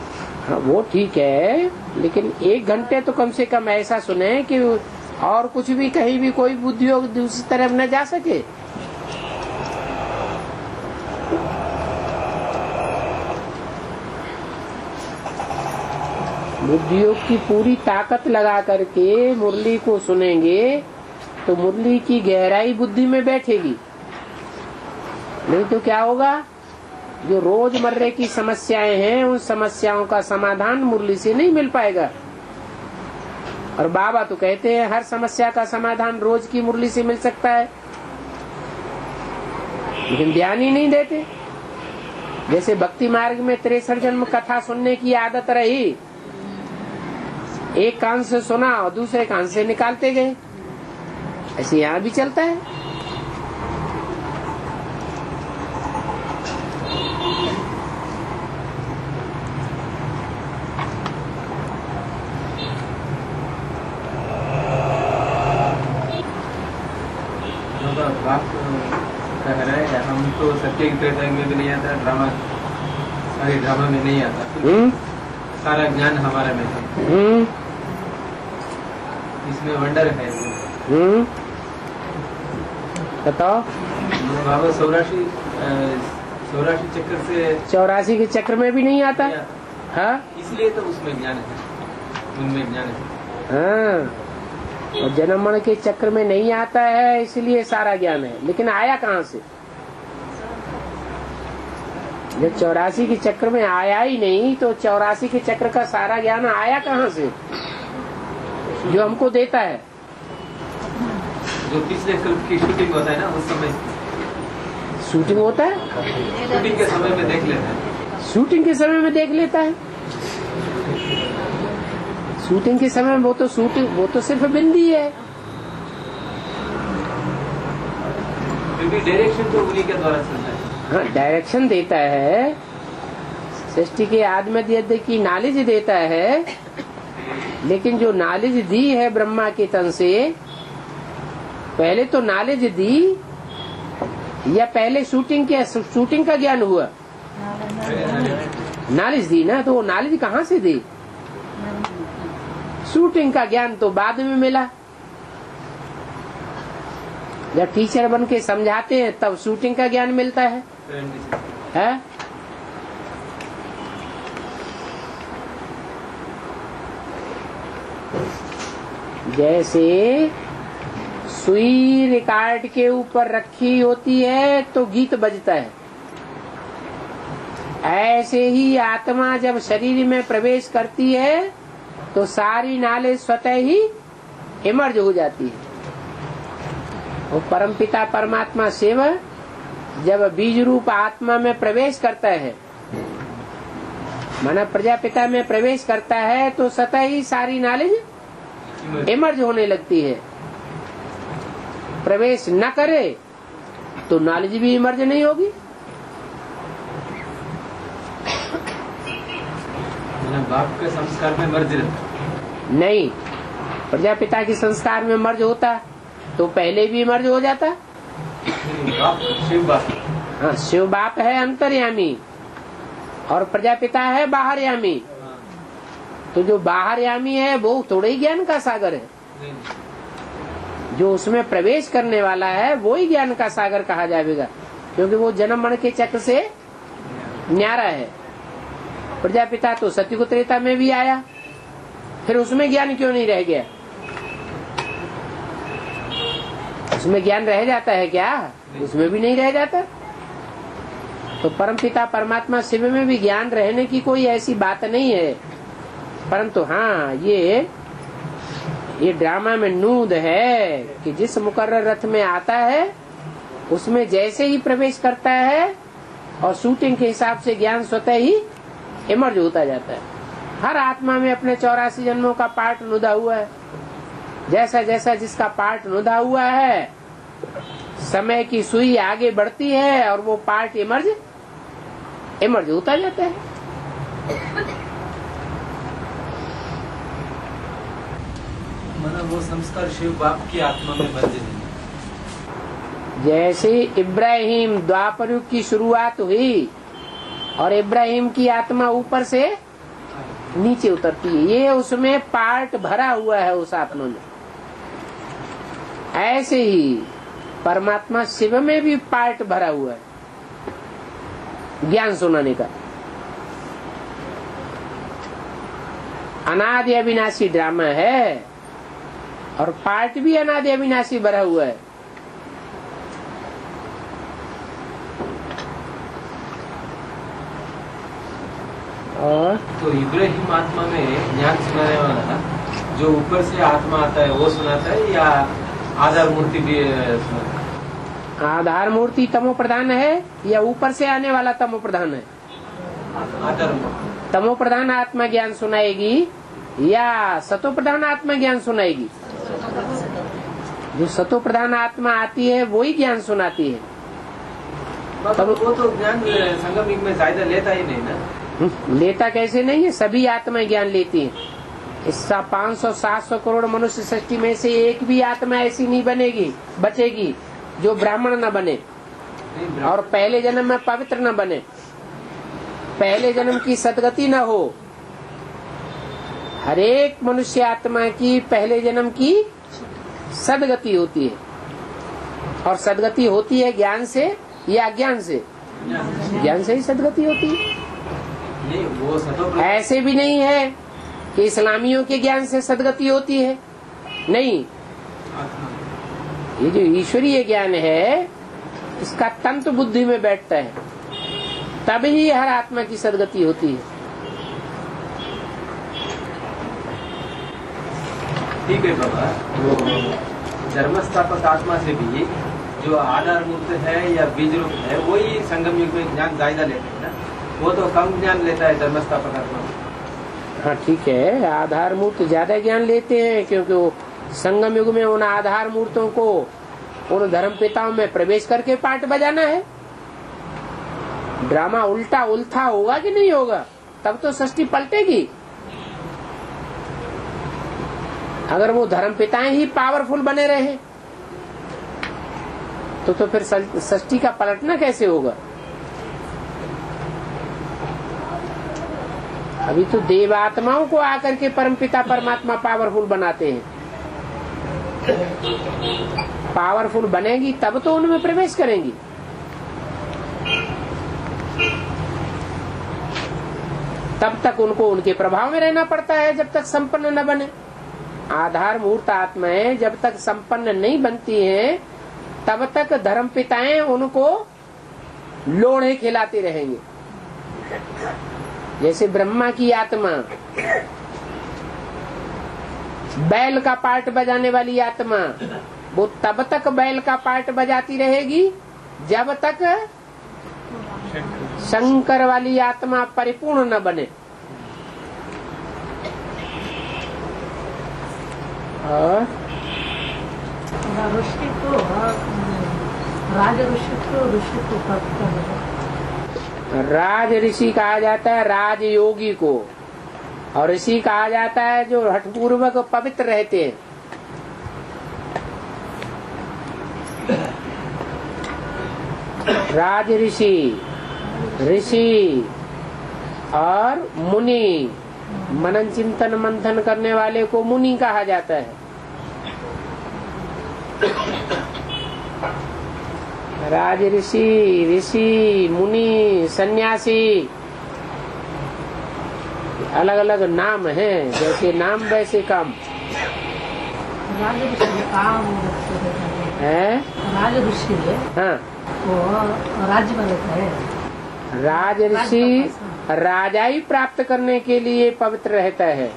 हाँ, वो ठीक है, लेकिन 1 घंटे तो कम से कम ऐसा सुने कि और कुछ भी कहीं भी कोई बुद्धि योग दूसरी तरफ न जा सके। बुद्धि योग की पूरी ताकत लगा करके मुरली को सुनेंगे तो मुरली की गहराई बुद्धि में बैठेगी। नहीं तो क्या होगा? जो रोजमर्रे की समस्याएं हैं उन समस्याओं का समाधान मुरली से नहीं मिल पाएगा। और बाबा तो कहते हैं हर समस्या का समाधान रोज की मुरली से मिल सकता है, लेकिन ध्यान ही नहीं देते। जैसे भक्ति मार्ग में 63 जन्म कथा सुनने की आदत रही, एक कान से सुना और दूसरे कान से निकालते गए, ऐसे यहाँ भी चलता है। बात कह रहे हैं हम तो सत्य की त्रेता में भी नहीं आता, ड्रामा सारे ड्रामा में नहीं आता, सारा ज्ञान हमारा में है, इसमें वंडर है। बताओ। बाबा 84 चक्र से 84 के चक्र में भी नहीं आता। हाँ, इसलिए तो उसमें ज्ञान है, उनमें ज्ञान है। हाँ, और जन्म मरण के चक्र में नहीं आता है, इसलिए सारा ज्ञान है। लेकिन आया कहाँ से? जब 84 के चक्र में आया ही नहीं, तो 84 के चक्र का सारा ज्ञान आया कहाँ से जो हमको देता है? जो पिछले कल्प की शूटिंग होता है ना, उस समय शूटिंग होता है, शूटिंग के समय में देख लेते हैं। शूटिंग के समय में देख लेता है। शूटिंग के समय में वो तो सिर्फ बिंदी है। क्योंकि डायरेक्शन तो उन्हीं के द्वारा चलता है। हाँ, डायरेक्शन देता है, सृष्टि के आदि में की नॉलेज देता है। लेकिन जो नॉलेज दी है ब्रह्मा के तन से, पहले तो नॉलेज दी या पहले शूटिंग का ज्ञान हुआ? नॉलेज दी ना, तो वो नॉलेज कहाँ से दी? शूटिंग का ज्ञान तो बाद में मिला। जब टीचर बन के समझाते हैं तब शूटिंग का ज्ञान मिलता है? जैसे सुई रिकॉर्ड के ऊपर रखी होती है तो गीत बजता है, ऐसे ही आत्मा जब शरीर में प्रवेश करती है तो सारी नॉलेज स्वतः ही इमर्ज हो जाती है। वो परमपिता परमात्मा शिव जब बीज रूप आत्मा में प्रवेश करता है, माना प्रजापिता में प्रवेश करता है, तो स्वतः ही सारी नॉलेज इमर्ज होने लगती है। प्रवेश न करे तो नॉलेज भी इमर्ज नहीं होगी। बाप के संस्कार में मर्ज रहता नहीं, प्रजापिता के संस्कार में मर्ज होता तो पहले भी मर्ज हो जाता। शिव बाप, हाँ, शिव बाप है अंतर्यामी और प्रजापिता है बाहरयामी। तो जो बाहरयामी है वो थोड़ा ही ज्ञान का सागर है, जो उसमें प्रवेश करने वाला है वो ही ज्ञान का सागर कहा जाएगा, क्योंकि वो जन्म मरण के चक्र से न्यारा है। प्रजापिता तो सत्ययुग त्रेता में भी आया, फिर उसमें ज्ञान क्यों नहीं रह गया? उसमें ज्ञान रह जाता है क्या? उसमें भी नहीं रह जाता। तो परमपिता परमात्मा शिव में भी ज्ञान रहने की कोई ऐसी बात नहीं है, परंतु हाँ ये ड्रामा में नूद है कि जिस मुकर्रर रथ में आता है उसमें जैसे ही प्रवेश करता है और शूटिंग के हिसाब से ज्ञान स्वतः ही इमर्ज होता जाता है। हर आत्मा में अपने 84 जन्मों का पार्ट नुदा हुआ है। जैसा जैसा जिसका पार्ट नुदा हुआ है, समय की सुई आगे बढ़ती है और वो पार्ट इमर्ज होता जाता है। मतलब वो संस्कार शिव बाप की आत्मा में मर्ज नहीं। जैसे इब्राहिम द्वापर युग की शुरुआत हुई और इब्राहिम की आत्मा ऊपर से नीचे उतरती है, ये उसमें पार्ट भरा हुआ है उस आत्मा में। ऐसे ही परमात्मा शिव में भी पार्ट भरा हुआ है ज्ञान सुनाने का। अनादि अविनाशी ड्रामा है और पार्ट भी अनादि अविनाशी भरा हुआ है। और तो इब्राहिम आत्मा में ज्ञान सुनाने वाला जो ऊपर से आत्मा आता है वो सुनाता है या आधार मूर्ति भी सुनाता है? आधार मूर्ति तमो प्रधान है या ऊपर से आने वाला तमो प्रधान है? आधार तमो प्रधान आत्मा ज्ञान सुनाएगी या सतो प्रधान आत्मा ज्ञान सुनाएगी? जो सतो प्रधान आत्मा आती है वो ही ज्ञान सुनाती है। तब वो तो ज्ञान संगम युग में ज्यादा लेता ही नहीं ना। लेता कैसे नहीं है? सभी आत्माएं ज्ञान लेती हैं। इस 500-700 करोड़ मनुष्य सृष्टि में से एक भी आत्मा ऐसी नहीं बचेगी जो ब्राह्मण न बने। और पहले जन्म में पवित्र न बने, पहले जन्म की सदगति न हो। हरेक मनुष्य आत्मा की पहले जन्म की सदगति होती है, और सदगति होती है ज्ञान से या अज्ञान से? ज्ञान से ही सदगति होती है। नहीं, वो ऐसे भी नहीं है कि इस्लामियों के ज्ञान से सदगति होती है, नहीं। ये जो ईश्वरीय ज्ञान है इसका तंत्र बुद्धि में बैठता है, तभी हर आत्मा की सदगति होती है। ठीक है बाबा, धर्मस्थापक आत्मा से भी जो आधार मूर्त है या बीज रूप है वही संगम युग में ज्ञान ज्यादा लेते हैं ना, वो तो कम ज्ञान लेता है धर्मस्थापक आत्मा। हाँ ठीक है, आधार मूर्त ज्यादा ज्ञान लेते हैं, क्योंकि वो संगम युग में उन आधार मूर्तों को उन धर्म पिताओं में प्रवेश करके पाठ बजाना है। ड्रामा उल्टा उल्था होगा कि नहीं होगा, तब तो सृष्टि पलटेगी। अगर वो धर्म पिताएं ही पावरफुल बने रहे तो फिर सृष्टि का पलटना कैसे होगा? अभी तो देवात्माओं को आकर के परमपिता परमात्मा पावरफुल बनाते हैं। पावरफुल बनेगी तब तो उनमें प्रवेश करेंगी। तब तक उनको उनके प्रभाव में रहना पड़ता है, जब तक संपन्न न बने। आधार मूर्त आत्माएं जब तक संपन्न नहीं बनती हैं, तब तक धर्म पिताएं उनको लोढ़े खिलाते रहेंगे। जैसे ब्रह्मा की आत्मा बैल का पार्ट बजाने वाली आत्मा, वो तब तक बैल का पार्ट बजाती रहेगी जब तक शंकर वाली आत्मा परिपूर्ण न बने। और ऋषि को राज ऋषि को राज ऋषि कहा जाता है राज योगी को, और ऋषि कहा जाता है जो हठपूर्वक पवित्र रहते हैं। राज ऋषि, ऋषि और मुनि, मनन चिंतन मंथन करने वाले को मुनि कहा जाता है। राज ऋषि, ऋषि, मुनि, सन्यासी, अलग अलग नाम हैं, जैसे नाम वैसे काम है। राज ऋषि हाँ, वो राज्य में रहता है। राज ऋषि राजाई प्राप्त करने के लिए पवित्र रहता है,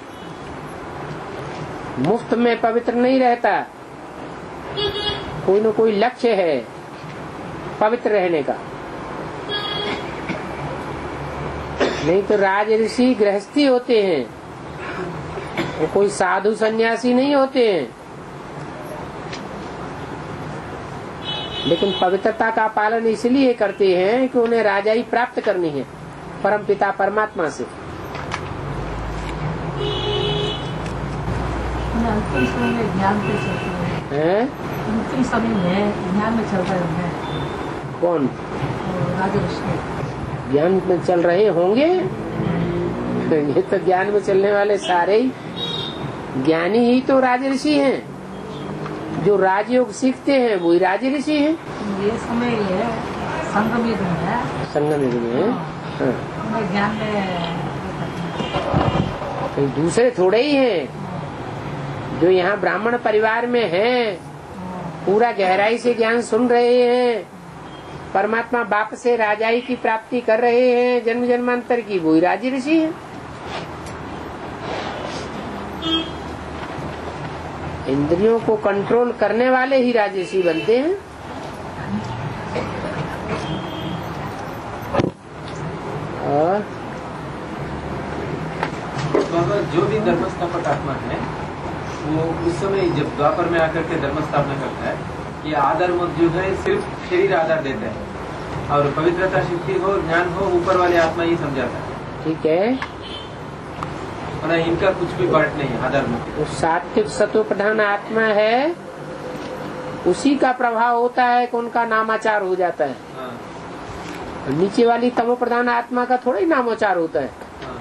मुफ्त में पवित्र नहीं रहता। कोई न कोई लक्ष्य है पवित्र रहने का। नहीं तो राज ऋषि गृहस्थी होते हैं, वो कोई साधु सन्यासी नहीं होते हैं। लेकिन पवित्रता का पालन इसलिए करते हैं कि उन्हें राजाई प्राप्त करनी है परमपिता परमात्मा से। अंतिम समय में ज्ञान पे चलते हैं, अंतिम समय में ज्ञान में चल रहे हैं। कौन? राज ऋषि ज्ञान में चल रहे होंगे। ये तो ज्ञान में चलने वाले सारे ही ज्ञानी ही तो राज ऋषि हैं। जो राजयोग सीखते हैं वही राज ऋषि हैं। ये समय है संगम युग में, संगम युग में हाँ। ज्ञान में दूसरे थोड़े ही हैं जो यहाँ ब्राह्मण परिवार में हैं, पूरा गहराई से ज्ञान सुन रहे हैं, परमात्मा बाप से राजाई की प्राप्ति कर रहे हैं जन्म जन्मांतर की, वही राज ऋषि है। इंद्रियों को कंट्रोल करने वाले ही राज ऋषि बनते हैं। और बाबा जो भी धर्मस्थापक आत्मा है वो उस समय जब द्वापर में आकर के धर्म स्थापना करता है कि आधार मत जो है सिर्फ शरीर आधार देता है, और पवित्रता शक्ति हो ज्ञान हो ऊपर वाले आत्मा ही समझाता है। ठीक है, इनका कुछ भी पार्ट नहीं है आधार मत। सात्विक सत्व प्रधान आत्मा है उसी का प्रभाव होता है कि उनका नामाचार हो जाता है। हाँ, नीचे वाली तमो प्रधान आत्मा का थोड़ा ही नामाचार होता है। हाँ।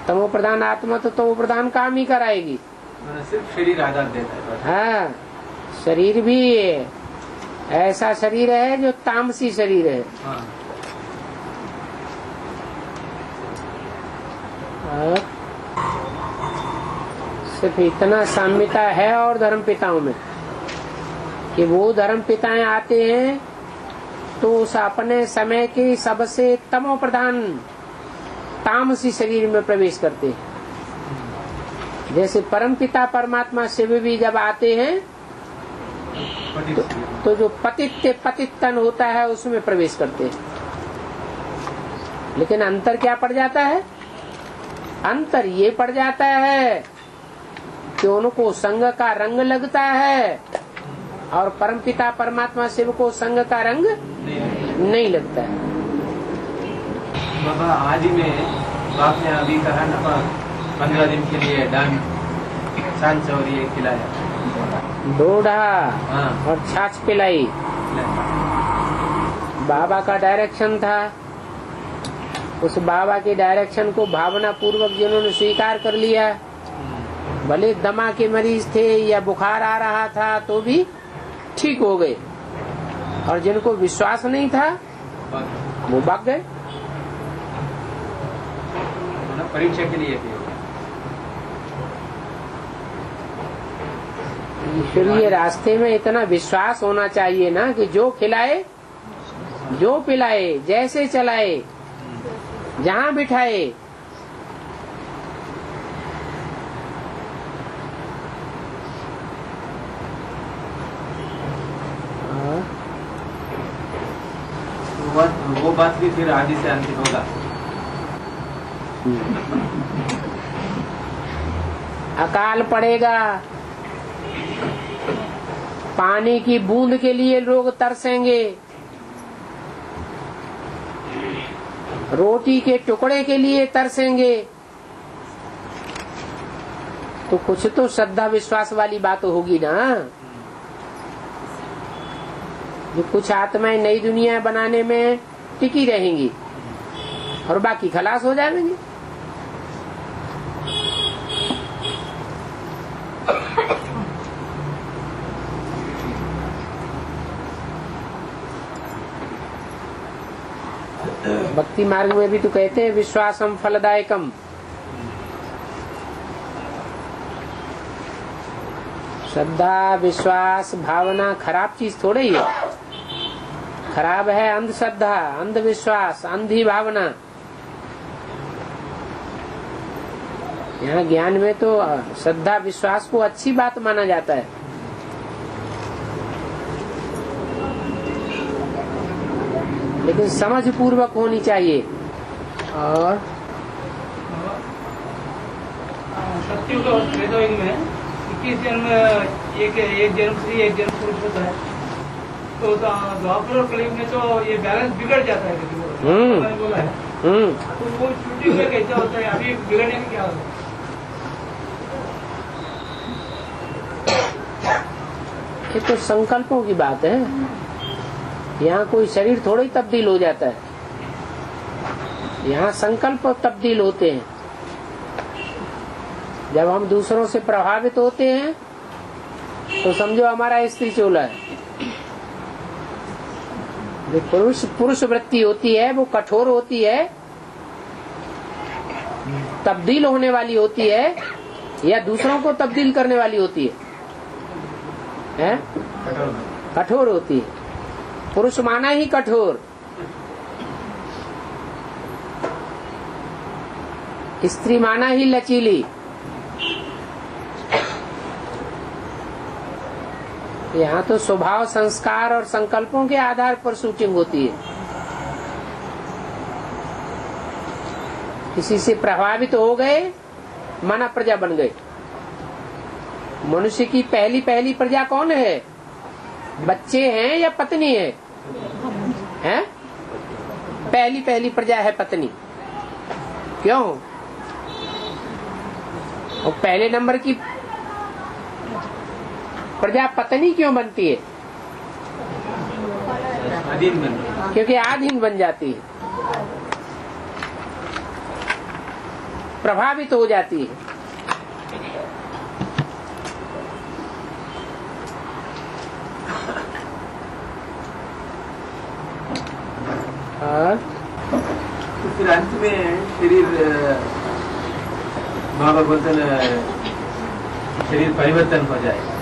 तमो प्रधान आत्मा तो तमो प्रधान काम ही कराएगी। सिर्फ शरीर आधार देता है बस। हाँ, शरीर भी ऐसा शरीर है जो तामसी शरीर है। हाँ, और सिर्फ इतना साम्यता है और धर्म पिताओं में कि वो धर्म पिताएं आते हैं तो उस अपने समय के सबसे तमो प्रधान तामसी शरीर में प्रवेश करते हैं। जैसे परम पिता परमात्मा शिव भी जब आते हैं तो जो पतित तन होता है उसमें प्रवेश करते हैं। लेकिन अंतर क्या पड़ जाता है? अंतर ये पड़ जाता है कि उनको संग का रंग लगता है और परमपिता परमात्मा शिव को संग का रंग नहीं लगता है। बाबा आज ही में आपने अभी कहा ना 15 दिन के लिए दान सांच और ये खिलाया, डोढ़ा हाँ। और छाछ पिलाई। बाबा का डायरेक्शन था। उस बाबा के डायरेक्शन को भावना पूर्वक जिन्होंने स्वीकार कर लिया, भले दमा के मरीज थे या बुखार आ रहा था तो भी ठीक हो गए, और जिनको विश्वास नहीं था वो भाग गए। परीक्षा के लिए फिर ये रास्ते में इतना विश्वास होना चाहिए ना कि जो खिलाए, जो पिलाए, जैसे चलाए, जहाँ बिठाए, वो बात भी फिर आदि से अंतिम होगा। अकाल पड़ेगा, पानी की बूंद के लिए लोग तरसेंगे, रोटी के टुकड़े के लिए तरसेंगे, तो कुछ तो श्रद्धा विश्वास वाली बात होगी ना। जो कुछ आत्माएं नई दुनिया बनाने में टिकी रहेंगी और बाकी खलास हो जाएंगे। भक्ति मार्ग में भी तो कहते हैं विश्वासम फलदायकम। श्रद्धा विश्वास भावना खराब चीज थोड़ी ही है। खराब है अंधश्रद्धा, अंधविश्वास, अंधी भावना। यहाँ ज्ञान में तो श्रद्धा विश्वास को अच्छी बात माना जाता है। लेकिन समझ पूर्वक होनी चाहिए। और सत्युग और त्रेतायुग में 21 जन्म एक जन्म स्त्री एक जन्म पुरुष होता है, तो द्वापर और कलयुग में तो ये बैलेंस बिगड़ जाता है। बोला है तो वो छुट्टी में कैसे होता है? अभी बिगड़ने में क्या होता है? ये तो संकल्पों की बात है। यहाँ कोई शरीर थोड़ा ही तब्दील हो जाता है। यहाँ संकल्प तब्दील होते हैं। जब हम दूसरों से प्रभावित होते हैं तो समझो हमारा स्त्री चोला है। जो पुरुष वृत्ति होती है वो कठोर होती है, तब्दील होने वाली होती है, या दूसरों को तब्दील करने वाली होती है? कठोर होती है। पुरुष माना ही कठोर, स्त्री माना ही लचीली। यहाँ तो स्वभाव संस्कार और संकल्पों के आधार पर शूटिंग होती है। किसी से प्रभावित हो गए, माना प्रजा बन गए। मनुष्य की पहली प्रजा कौन है? बच्चे हैं या पत्नी है? हैं? पहली प्रजा है पत्नी। क्यों? और पहले नंबर की प्रजापत्नी क्यों बनती है? अधीन बनती। क्योंकि आधीन बन जाती है, प्रभावित हो जाती है। तो फिर अंत में शरीर बाबा बोलते शरीर परिवर्तन हो जाएगा,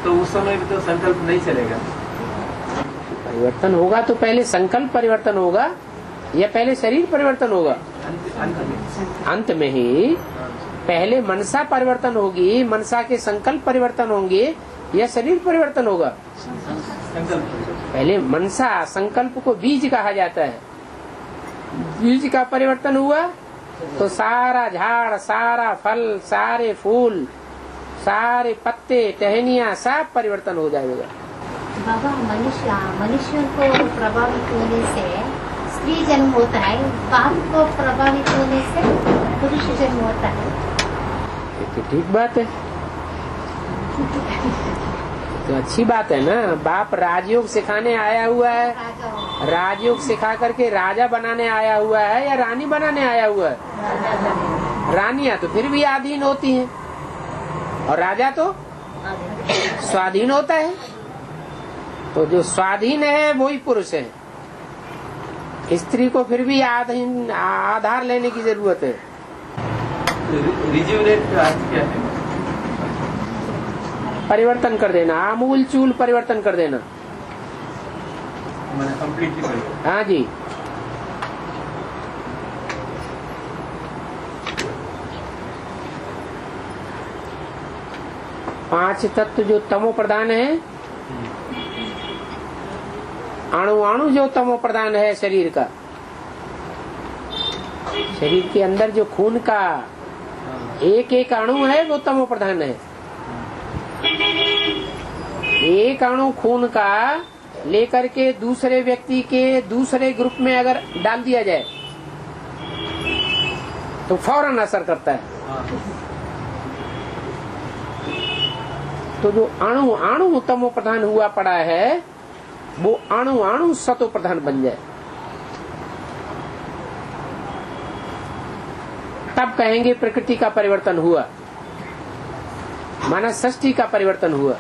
तो उस समय भी तो संकल्प नहीं चलेगा। परिवर्तन होगा तो पहले संकल्प परिवर्तन होगा या पहले शरीर परिवर्तन होगा? अंत में ही पहले मनसा परिवर्तन होगी, मनसा के संकल्प परिवर्तन होंगे या शरीर परिवर्तन होगा? पहले मनसा, संकल्प को बीज कहा जाता है। बीज का परिवर्तन हुआ तो सारा झाड़, सारा फल, सारे फूल, सारे पत्ते, टहनियाँ सब परिवर्तन हो जाएगा। बाबा मनुष्य को प्रभावित होने से स्त्री जन्म होता है, बाप को प्रभावित होने से पुरुष जन्म होता है। ये तो ठीक बात है, तो अच्छी बात है ना। बाप राजयोग सिखाने आया हुआ है, राजयोग सिखा करके राजा बनाने आया हुआ है या रानी बनाने आया हुआ है? रानियां तो फिर भी अधीन होती हैं और राजा तो स्वाधीन होता है। तो जो स्वाधीन है वही पुरुष है। स्त्री को फिर भी आधार लेने की जरूरत है। रिज्यूनेट का अर्थ क्या है? परिवर्तन कर देना, आमूल चूल परिवर्तन कर देना। कंप्लीटली परिवर्तन। हाँ जी। पांच तत्व जो तमो प्रधान है, अणु अणु जो तमो प्रधान है शरीर का, शरीर के अंदर जो खून का एक एक अणु है वो तमो प्रधान है। एक अणु खून का लेकर के दूसरे व्यक्ति के दूसरे ग्रुप में अगर डाल दिया जाए तो फौरन असर करता है। तो जो अणु अणु तमो प्रधान हुआ पड़ा है वो अणु अणु सतो प्रधान बन जाए, तब कहेंगे प्रकृति का परिवर्तन हुआ, माना सृष्टि का परिवर्तन हुआ।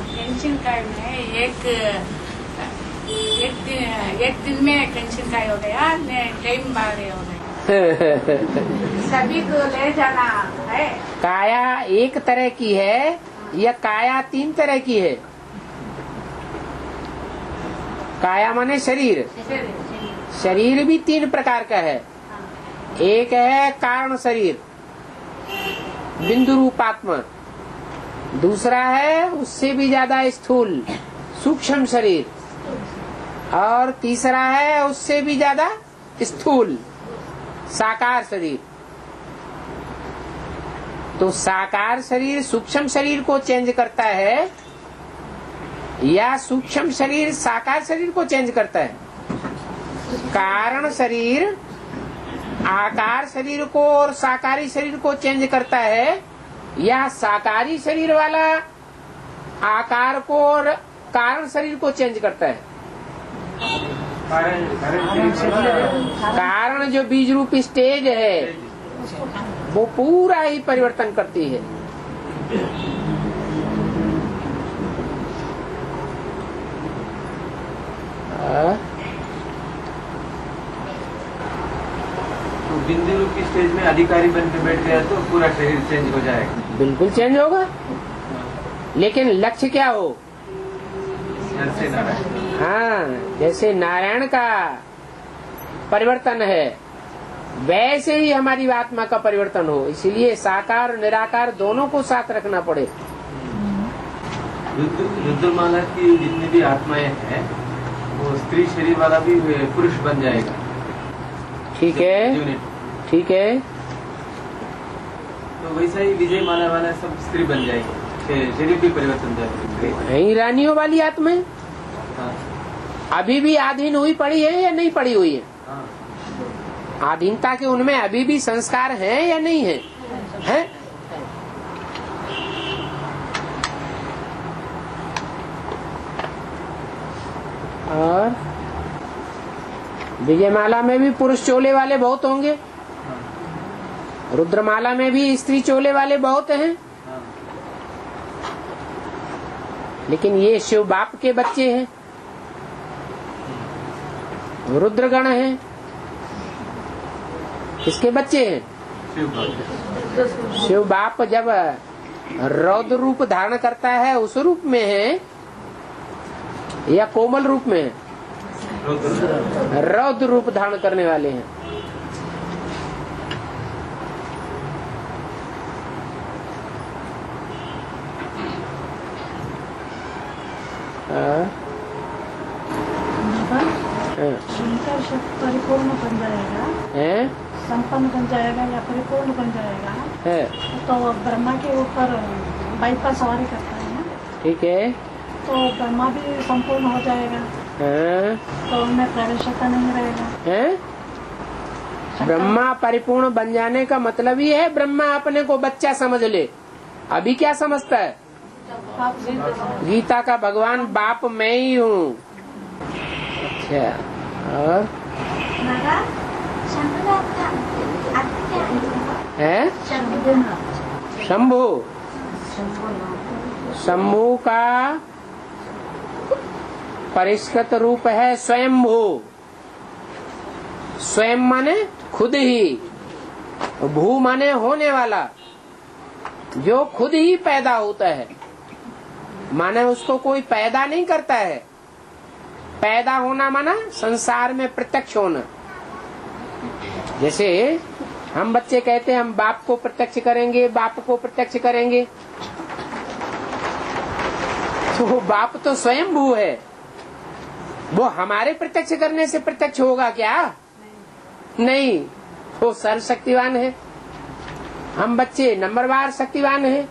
पेंशन कार्ड में एक दिन में पेंशन कार्ड हो गया, टाइम बारे हो गया। सभी को ले जाना है। काया एक तरह की है या काया तीन तरह की है? काया माने शरीर, शरीर भी तीन प्रकार का है। एक है कारण शरीर, बिंदु रूपात्मा। दूसरा है उससे भी ज्यादा स्थूल सूक्ष्म शरीर, और तीसरा है उससे भी ज्यादा स्थूल साकार शरीर। तो साकार शरीर सूक्ष्म शरीर को चेंज करता है या सूक्ष्म शरीर साकार शरीर को चेंज करता है? कारण शरीर आकार शरीर को और साकारी शरीर को चेंज करता है या साकारी शरीर वाला आकार को और कारण शरीर को चेंज करता है? कारण जो बीज रूप स्टेज है वो पूरा ही परिवर्तन करती है। तो बिंदु रूप की स्टेज में अधिकारी बन के बैठ गया तो पूरा शरीर चेंज हो जाएगा। बिल्कुल चेंज होगा, लेकिन लक्ष्य क्या हो? हाँ, जैसे नारायण का परिवर्तन है वैसे ही हमारी आत्मा का परिवर्तन हो, इसलिए साकार और निराकार दोनों को साथ रखना पड़े। रुद्रमाला की जितनी भी आत्माएं हैं वो स्त्री शरीर वाला भी पुरुष बन जाएगा। ठीक है, ठीक है। तो वैसा ही विजय माला वाला सब स्त्री बन जाएगी, शरीर भी परिवर्तन जाएगा। यही रानियों वाली आत्मा है। हाँ। अभी भी आधीन हुई पड़ी है या नहीं पड़ी हुई है? हाँ। आधीनता के उनमें अभी भी संस्कार हैं या नहीं है? हैं? और विजयमाला में भी पुरुष चोले वाले बहुत होंगे, रुद्रमाला में भी स्त्री चोले वाले बहुत हैं, लेकिन ये शिव बाप के बच्चे हैं, रुद्रगण हैं, किसके बच्चे हैं? शिव बाप जब रौद्र रूप धारण करता है उस रूप में है या कोमल रूप में है? रौद्र रूप धारण करने वाले हैं। शंकर शब्द परिपूर्ण बन जाएगा, संपन्न बन जाएगा या परिपूर्ण बन जाएगा है। तो ब्रह्मा के ऊपर बाइक का सवारी करता है ना, ठीक है, तो ब्रह्मा भी संपूर्ण हो जाएगा, तो उनमें प्रवेशता नहीं रहेगा। ब्रह्मा परिपूर्ण बन जाने का मतलब ही है ब्रह्मा अपने को बच्चा समझ ले। अभी क्या समझता है? गीता का भगवान बाप मैं ही हूँ। अच्छा, और है शंभु। शंभु का परिष्कृत रूप है स्वयंभू। स्वयं माने खुद ही, भू माने होने वाला, जो खुद ही पैदा होता है, माने उसको कोई पैदा नहीं करता है। पैदा होना माना संसार में प्रत्यक्ष होना। जैसे हम बच्चे कहते हैं हम बाप को प्रत्यक्ष करेंगे, बाप को प्रत्यक्ष करेंगे, तो बाप तो स्वयंभू है, वो हमारे प्रत्यक्ष करने से प्रत्यक्ष होगा क्या? नहीं, वो सर्वशक्तिवान है, हम बच्चे नंबरवार शक्तिवान है।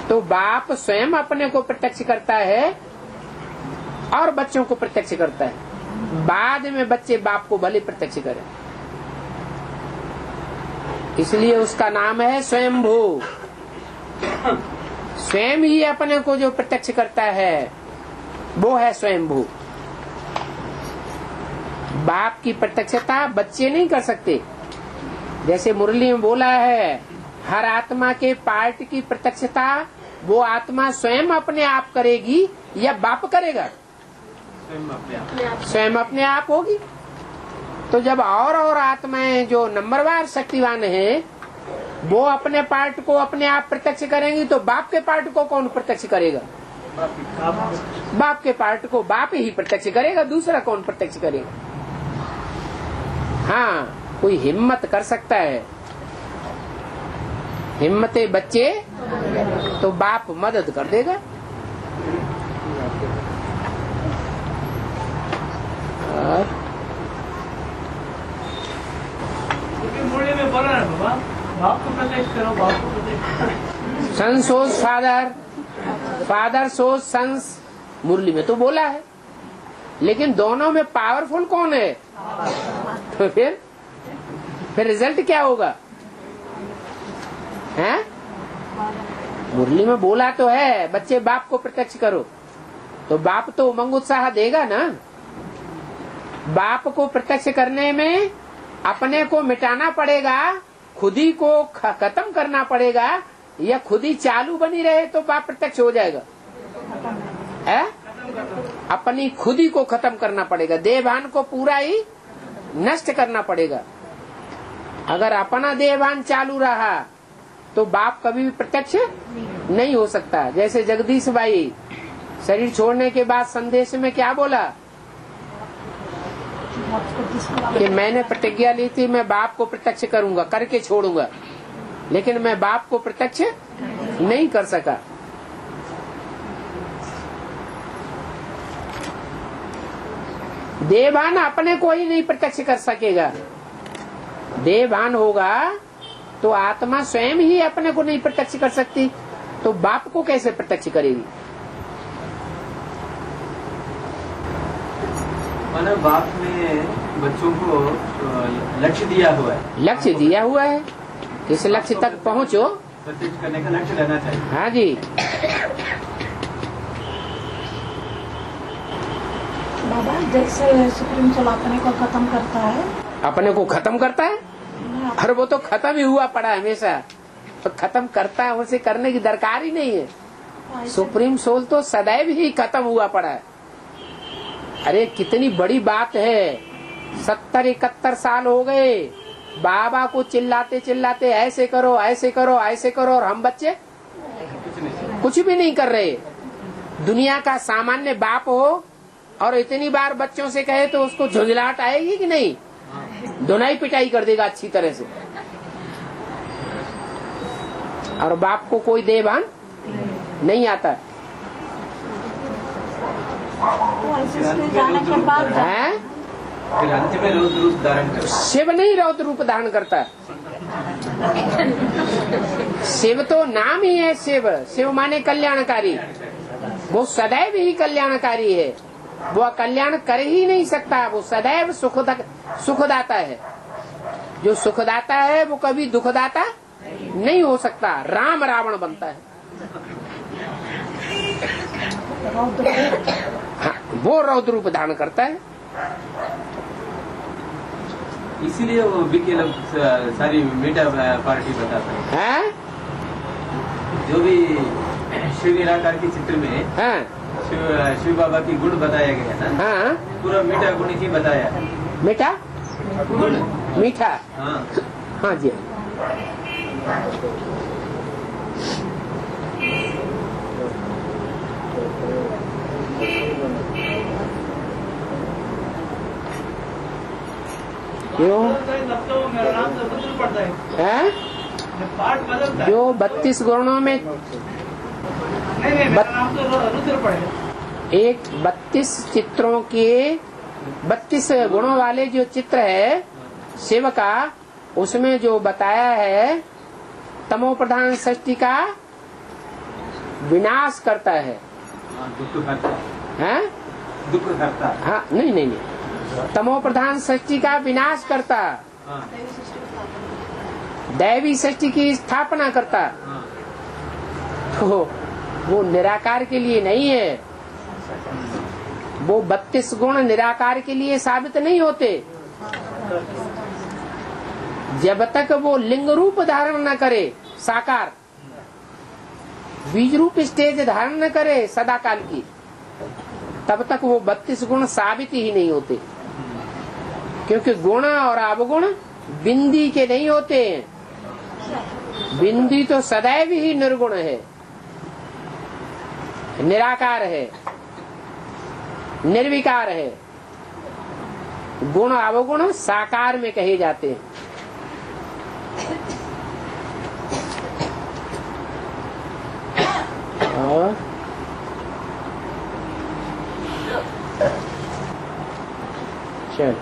तो बाप स्वयं अपने को प्रत्यक्ष करता है और बच्चों को प्रत्यक्ष करता है। बाद में बच्चे बाप को भले प्रत्यक्ष करें, इसलिए उसका नाम है स्वयंभू। स्वयं ही अपने को जो प्रत्यक्ष करता है वो है स्वयंभू। बाप की प्रत्यक्षता बच्चे नहीं कर सकते। जैसे मुरली में बोला है, हर आत्मा के पार्ट की प्रत्यक्षता वो आत्मा स्वयं अपने आप करेगी या बाप करेगा? स्वयं अपने आप होगी। तो जब और आत्माएं जो नंबरवार शक्तिवान है वो अपने पार्ट को अपने आप प्रत्यक्ष करेंगी, तो बाप के पार्ट को कौन प्रत्यक्ष करेगा? बाप के पार्ट को बाप ही प्रत्यक्ष करेगा, दूसरा कौन प्रत्यक्ष करेगा? हाँ, कोई हिम्मत कर सकता है, हिम्मते बच्चे, तो बाप मदद कर देगा। मुरली में बोला ना बाबा, बाप को प्रत्यक्ष करो, बाप को प्रत्यक्ष करो। सन सोज फादर, फादर सोज सन्स, मुरली में तो बोला है, लेकिन दोनों में पावरफुल कौन है? तो फिर रिजल्ट क्या होगा? हैं? मुरली में बोला तो है बच्चे बाप को प्रत्यक्ष करो, तो बाप तो उमंग उत्साह देगा ना। बाप को प्रत्यक्ष करने में अपने को मिटाना पड़ेगा, खुद ही को खत्म करना पड़ेगा, या खुद ही चालू बनी रहे तो बाप प्रत्यक्ष हो जाएगा? है? अपनी खुद ही को खत्म करना पड़ेगा, देहभान को पूरा ही नष्ट करना पड़ेगा। अगर अपना देहभान चालू रहा तो बाप कभी भी प्रत्यक्ष नहीं हो सकता। जैसे जगदीश भाई शरीर छोड़ने के बाद संदेश में क्या बोला कि मैंने प्रतिज्ञा ली थी मैं बाप को प्रत्यक्ष करूंगा, करके छोड़ूंगा, लेकिन मैं बाप को प्रत्यक्ष नहीं कर सका। देहभान अपने को ही नहीं प्रत्यक्ष कर सकेगा। देहभान होगा तो आत्मा स्वयं ही अपने को नहीं प्रत्यक्ष कर सकती, तो बाप को कैसे प्रत्यक्ष करेगी? माना बाप ने बच्चों को लक्ष्य दिया हुआ है। लक्ष्य दिया हुआ है, इस लक्ष्य तक पहुँचो, प्रत्यक्ष करने का लक्ष्य लेना चाहिए। हाँ जी। बाबा जैसे सुप्रीम सोल अपने को खत्म करता है, अपने को खत्म करता है, अरे वो तो खत्म ही हुआ पड़ा है हमेशा, तो खत्म करता है, उसे करने की दरकार ही नहीं है। सुप्रीम सोल तो सदैव ही खत्म हुआ पड़ा है। अरे कितनी बड़ी बात है, 70-71 साल हो गए बाबा को चिल्लाते चिल्लाते ऐसे करो ऐसे करो ऐसे करो, और हम बच्चे कुछ भी नहीं कर रहे। दुनिया का सामान्य बाप हो और इतनी बार बच्चों से कहे तो उसको झुंझलाहट आएगी कि नहीं? धुनाई पिटाई कर देगा अच्छी तरह से। और बाप को कोई देभान नहीं आता जाने के बाद है। फिर अंत में रौद्र रूप धारण करता है। शिव नहीं रौद्र रूप धारण करता, शिव तो नाम ही है। शिव, शिव माने कल्याणकारी, वो सदैव ही कल्याणकारी है, वो अकल्याण कर ही नहीं सकता, वो सदैव सुखदाता है। जो सुखदाता है वो कभी दुखदाता नहीं हो सकता, राम रावण बनता है। हाँ, वो रौद्र रूप धारण करता है। इसीलिए वो बीके लोग सारी मीठा पार्टी बताता है। जो भी शिव निराकार के चित्र में हाँ, शिव बाबा की गुण बताया गया है ना, हाँ, पूरा मीठा गुण ही बताया है। मीठा गुण, मीठा, हाँ हाँ जी। क्यों? तब तो मेरा नाम तो रुद्र पड़ता है। हैं? जब पाठ बदलता है, जो 32 गुणों में नहीं मेरा नाम तो रुद्र पड़ेगा। एक 32 चित्रों के 32 गुणों वाले जो चित्र है शिव का, उसमें जो बताया है तमो प्रधान सृष्टि का विनाश करता है। दुख करता हैं? दुख करता। हाँ, नहीं नहीं नहीं, तमो प्रधान सृष्टि का विनाश करता, हाँ, दैवी सृष्टि की स्थापना करता। हाँ, तो वो निराकार के लिए नहीं है, वो 32 गुण निराकार के लिए साबित नहीं होते जब तक वो लिंग रूप धारण न करे, साकार बीज रूप स्टेज धारण न करे सदाकाल की, तब तक वो 32 गुण साबित ही नहीं होते। क्योंकि गुण और अवगुण बिंदी के नहीं होते हैं। बिंदी तो सदैव ही निर्गुण है, निराकार है, निर्विकार है। गुण अवगुण साकार में कहे जाते हैं। और चल